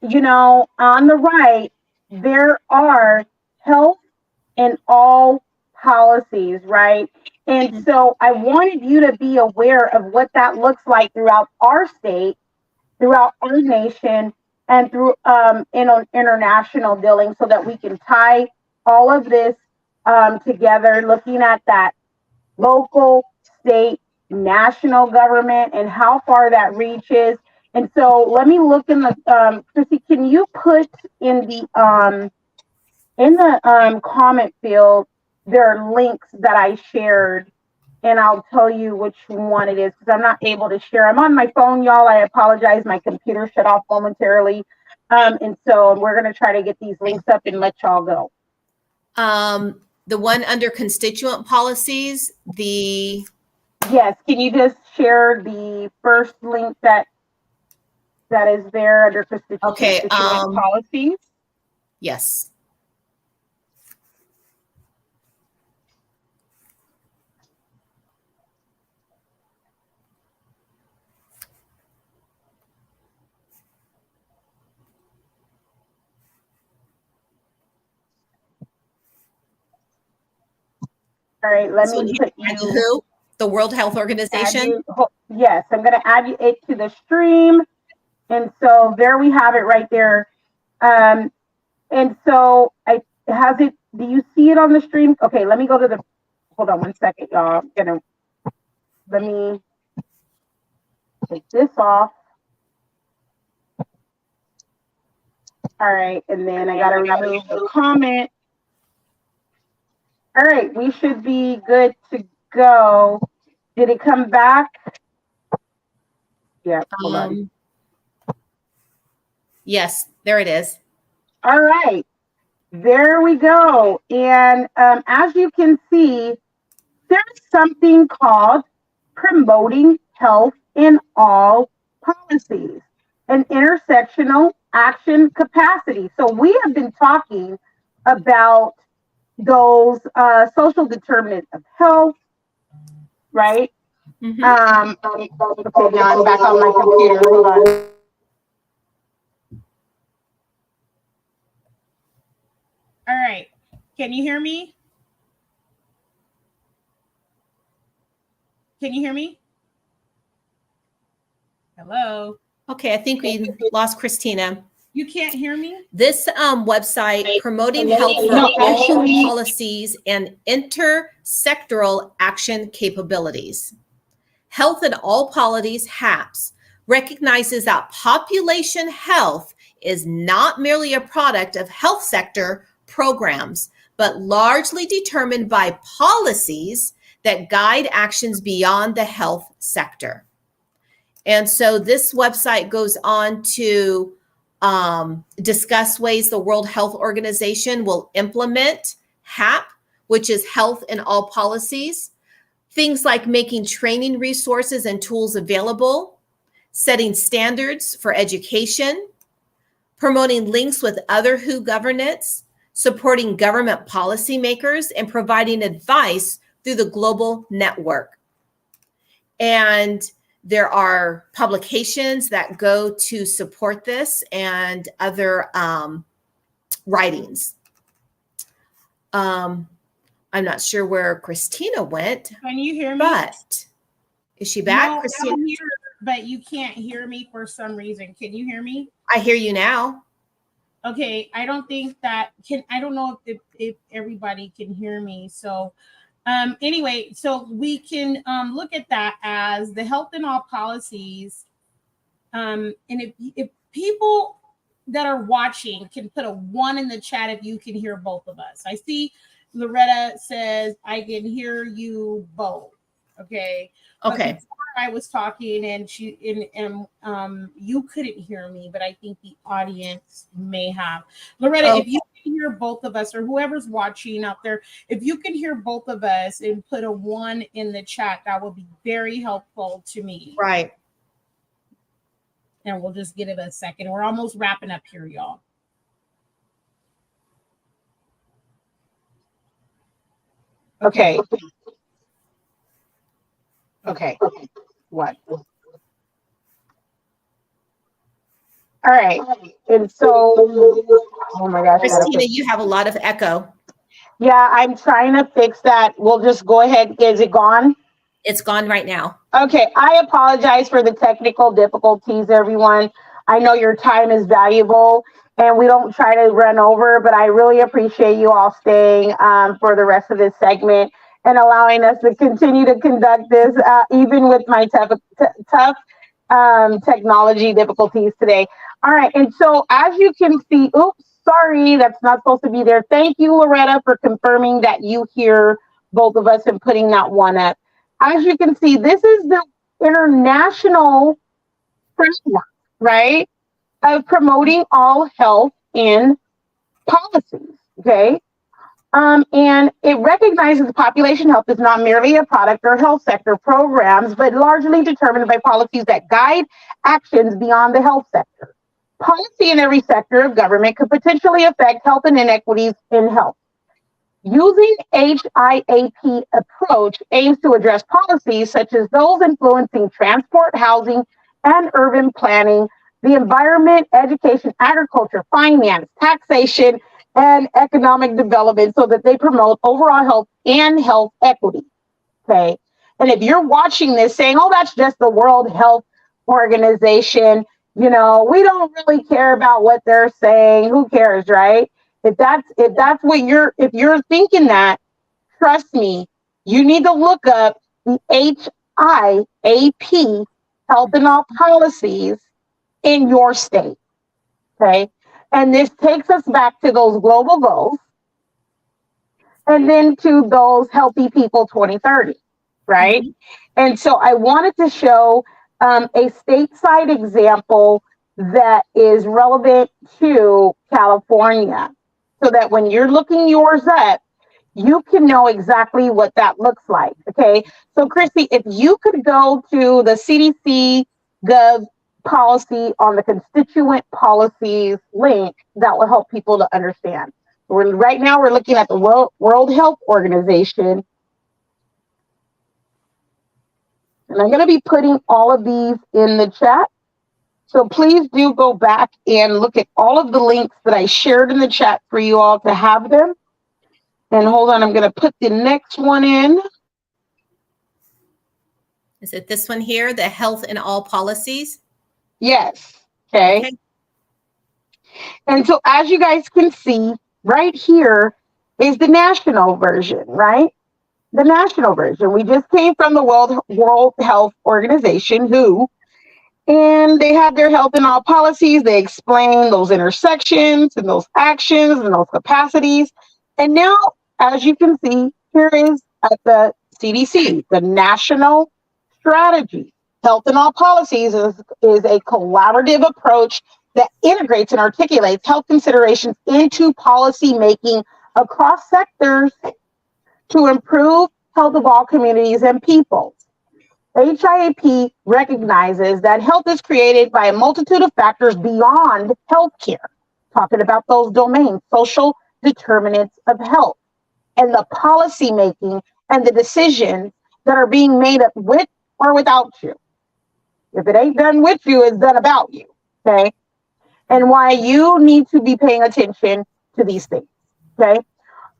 on the right, there are health and all policies, right? And so I wanted you to be aware of what that looks like throughout our state, throughout our nation, and through international dealing, so that we can tie all of this together, looking at that local, state, national government, and how far that reaches. And so let me look in the, Chrissy, can you put in the comment field, there are links that I shared, and I'll tell you which one it is because I'm not able to share. I'm on my phone, y'all. I apologize. My computer shut off momentarily. And so we're going to try to get these links up and let y'all go. The one under constituent policies, Yes, can you just share the first link that is there under constituent policies? Yes. All right, let me put you. The World Health Organization? Yes, I'm going to add it to the stream. And so there we have it right there. And so do you see it on the stream? Okay, let me go to hold on one second, y'all. Let me take this off. All right, and then I got to remove the comment. All right, we should be good to go. Did it come back? Yeah, hold on. Yes, there it is. All right, there we go. And as you can see, there's something called promoting health in all policies, an intersectional action capacity. So we have been talking about those social determinants of health, right? Mm-hmm. Okay, now I'm back on my computer. Hold on. All right. Can you hear me? Can you hear me? Hello? Okay, I think we lost Christina. You can't hear me? This website, promoting health for all policies and intersectoral action capabilities. Health in all policies, HAPS, recognizes that population health is not merely a product of health sector programs, but largely determined by policies that guide actions beyond the health sector. And so this website goes on to discuss ways the World Health Organization will implement HAP, which is health in all policies. Things like making training resources and tools available, setting standards for education, promoting links with other WHO governance, supporting government policymakers, and providing advice through the global network. And there are publications that go to support this and other writings. I'm not sure where Christina went. Can you hear me? But is she back, No, Christina? I'm here, but you can't hear me for some reason. Can you hear me? I hear you now. Okay, I don't think that I don't know if everybody can hear me. So anyway, so we can look at that as the health in all policies. And if people that are watching can put a 1 in the chat if you can hear both of us. I see Loretta says, I can hear you both. Okay. Okay. Before I was talking and you couldn't hear me, but I think the audience may have. Loretta, if you can hear both of us or whoever's watching out there, if you can hear both of us and put a 1 in the chat, that would be very helpful to me. Right. And we'll just give it a second. We're almost wrapping up here, y'all. Okay. Okay. What? All right. And so, oh my gosh. Christina, you have a lot of echo. Yeah, I'm trying to fix that. We'll just go ahead. Is it gone? It's gone right now. Okay. I apologize for the technical difficulties, everyone. I know your time is valuable and we don't try to run over, but I really appreciate you all staying for the rest of this segment. and allowing us to continue to conduct this, even with my tough technology difficulties today. All right, and so as you can see, oops, sorry, that's not supposed to be there. Thank you, Loretta, for confirming that you hear both of us and putting that one up. As you can see, this is the international framework, right, of promoting all health in policies, okay? And it recognizes population health is not merely a product or health sector programs, but largely determined by policies that guide actions beyond the health sector. Policy in every sector of government could potentially affect health and inequities in health. Using HIAP approach aims to address policies such as those influencing transport, housing, and urban planning, the environment, education, agriculture, finance, taxation, and economic development so that they promote overall health and health equity, okay? And if you're watching this saying, oh, that's just the World Health Organization, you know, we don't really care about what they're saying, who cares, right? If that's what if you're thinking that, trust me, you need to look up the HIAP, Health and All Policies, in your state, okay? And this takes us back to those global goals and then to those Healthy People 2030, right? Mm-hmm. And so I wanted to show a stateside example that is relevant to California so that when you're looking yours up, you can know exactly what that looks like, okay? So Christy, if you could go to the CDC Gov policy on the constituent policies link, that will help people to understand. Right now we're looking at the World Health Organization. And I'm going to be putting all of these in the chat. So please do go back and look at all of the links that I shared in the chat for you all to have them. And hold on, I'm going to put the next one in. Is it this one here, the Health in All Policies? Yes. Okay. And so as you guys can see, right here is the national version, right? The national version. We just came from the World Health Organization, WHO, and they have their health in all policies. They explain those intersections and those actions and those capacities. And now, as you can see, here is at the CDC, the national strategy. Health in all policies is a collaborative approach that integrates and articulates health considerations into policy making across sectors to improve health of all communities and people. HIAP recognizes that health is created by a multitude of factors beyond healthcare, talking about those domains, social determinants of health, and the policy making and the decisions that are being made with or without you. If it ain't done with you, it's done about you, okay? And why you need to be paying attention to these things, okay?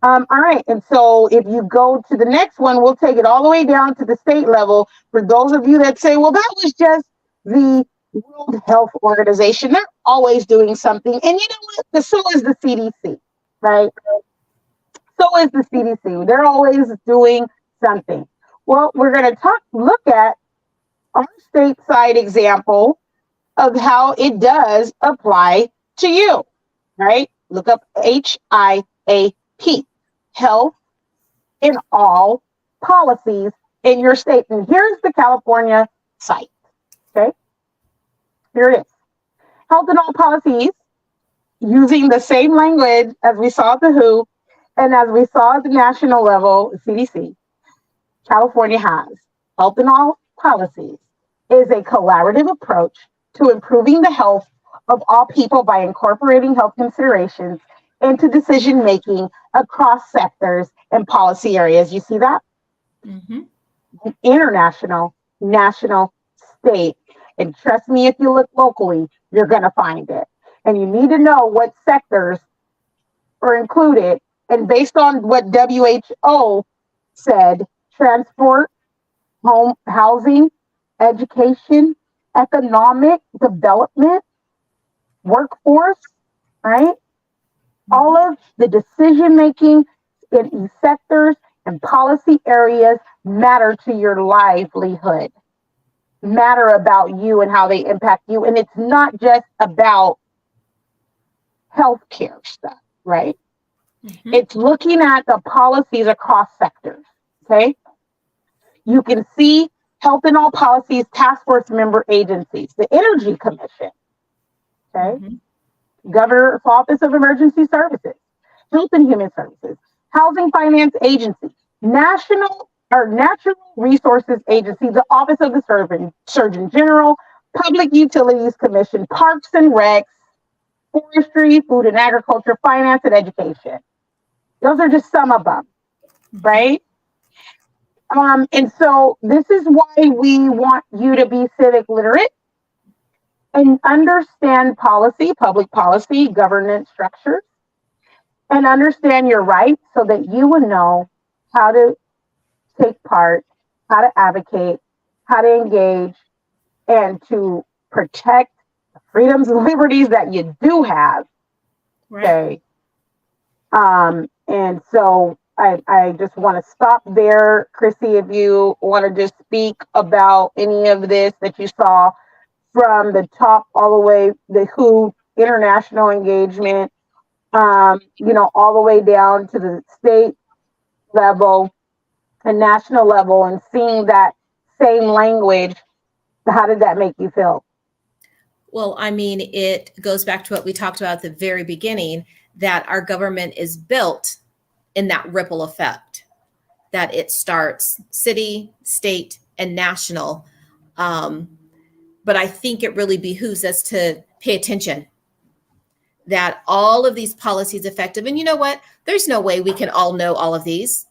All right, and so if you go to the next one, we'll take it all the way down to the state level. For those of you that say, well, that was just the World Health Organization. They're always doing something. And you know what? So is the CDC, right? So is the CDC. They're always doing something. Well, we're going to look at our stateside example of how it does apply to you, right? Look up HIAP, Health in All Policies in your state. And here's the California site, okay? Here it is. Health in All Policies, using the same language as we saw at the WHO and as we saw at the national level, CDC, California has. Health in All Policies is a collaborative approach to improving the health of all people by incorporating health considerations into decision-making across sectors and policy areas. You see that? Mm-hmm. International, national, state. And trust me, if you look locally, you're going to find it. And you need to know what sectors are included. And based on what WHO said, transport, home, housing, education, economic development, workforce, right? All of the decision making in these sectors and policy areas matter to your livelihood, matter about you and how they impact you. And it's not just about healthcare stuff, right? Mm-hmm. It's looking at the policies across sectors, okay? You can see health and all policies, task force member agencies, the Energy Commission, okay? Mm-hmm. Governor's Office of Emergency Services, Health and Human Services, Housing Finance Agency, Natural Resources Agency, the Office of the Surgeon General, Public Utilities Commission, Parks and Recs, Forestry, Food and Agriculture, Finance and Education. Those are just some of them, right? And so this is why we want you to be civic literate and understand policy, public policy, governance structures, and understand your rights so that you will know how to take part, how to advocate, how to engage, and to protect the freedoms and liberties that you do have. Right. Okay. And so I just want to stop there. Chrissy, if you want to just speak about any of this that you saw from the top all the way, the WHO international engagement, all the way down to the state level and national level, and seeing that same language, how did that make you feel? Well, I mean, it goes back to what we talked about at the very beginning, that our government is built in that ripple effect, that it starts city, state, and national. But I think it really behooves us to pay attention that all of these policies effective. And you know what? There's no way we can all know all of these.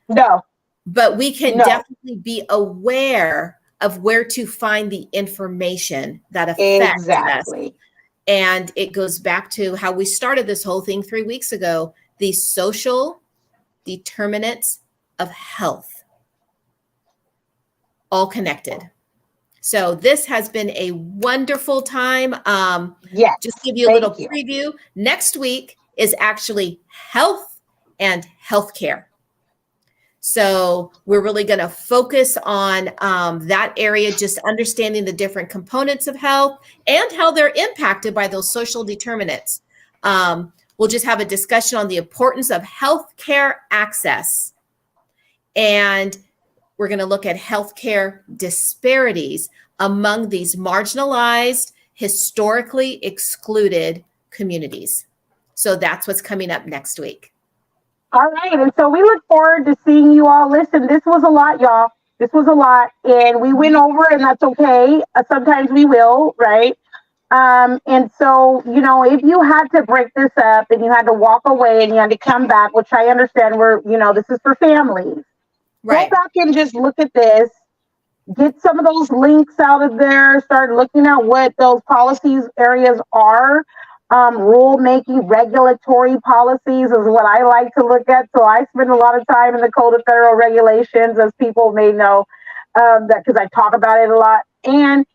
No. But we can definitely be aware of where to find the information that affects us. And it goes back to how we started this whole thing 3 weeks ago, the social determinants of health, all connected. So this has been a wonderful time. Just give you a little preview. Next week is actually health and healthcare. So we're really going to focus on that area, just understanding the different components of health and how they're impacted by those social determinants. We'll just have a discussion on the importance of healthcare access. And we're going to look at healthcare disparities among these marginalized, historically excluded communities. So that's what's coming up next week. All right. And so we look forward to seeing you all. Listen, this was a lot, y'all. This was a lot. And we went over, and that's okay. Sometimes we will, right? And so, if you had to break this up and you had to walk away and you had to come back, which I understand this is for families. Right. Go back and just look at this, get some of those links out of there, start looking at what those policies areas are. Rule-making, regulatory policies is what I like to look at. So I spend a lot of time in the Code of Federal Regulations, as people may know, that because I talk about it a lot. And,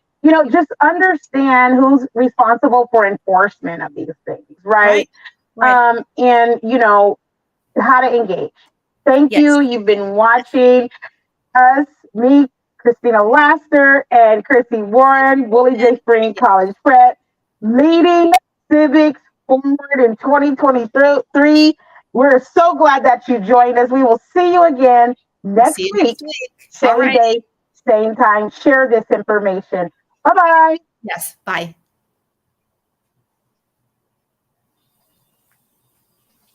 just understand who's responsible for enforcement of these things, right? And, how to engage. Thank you. You've been watching us, me, Christina Laster, and Chrissy Warren, Willie J. Frink College Prep, leading Civics forward in 2023. We're so glad that you joined us. We will see you again next week. Same day, same time. Share this information. Bye-bye. Yes, bye.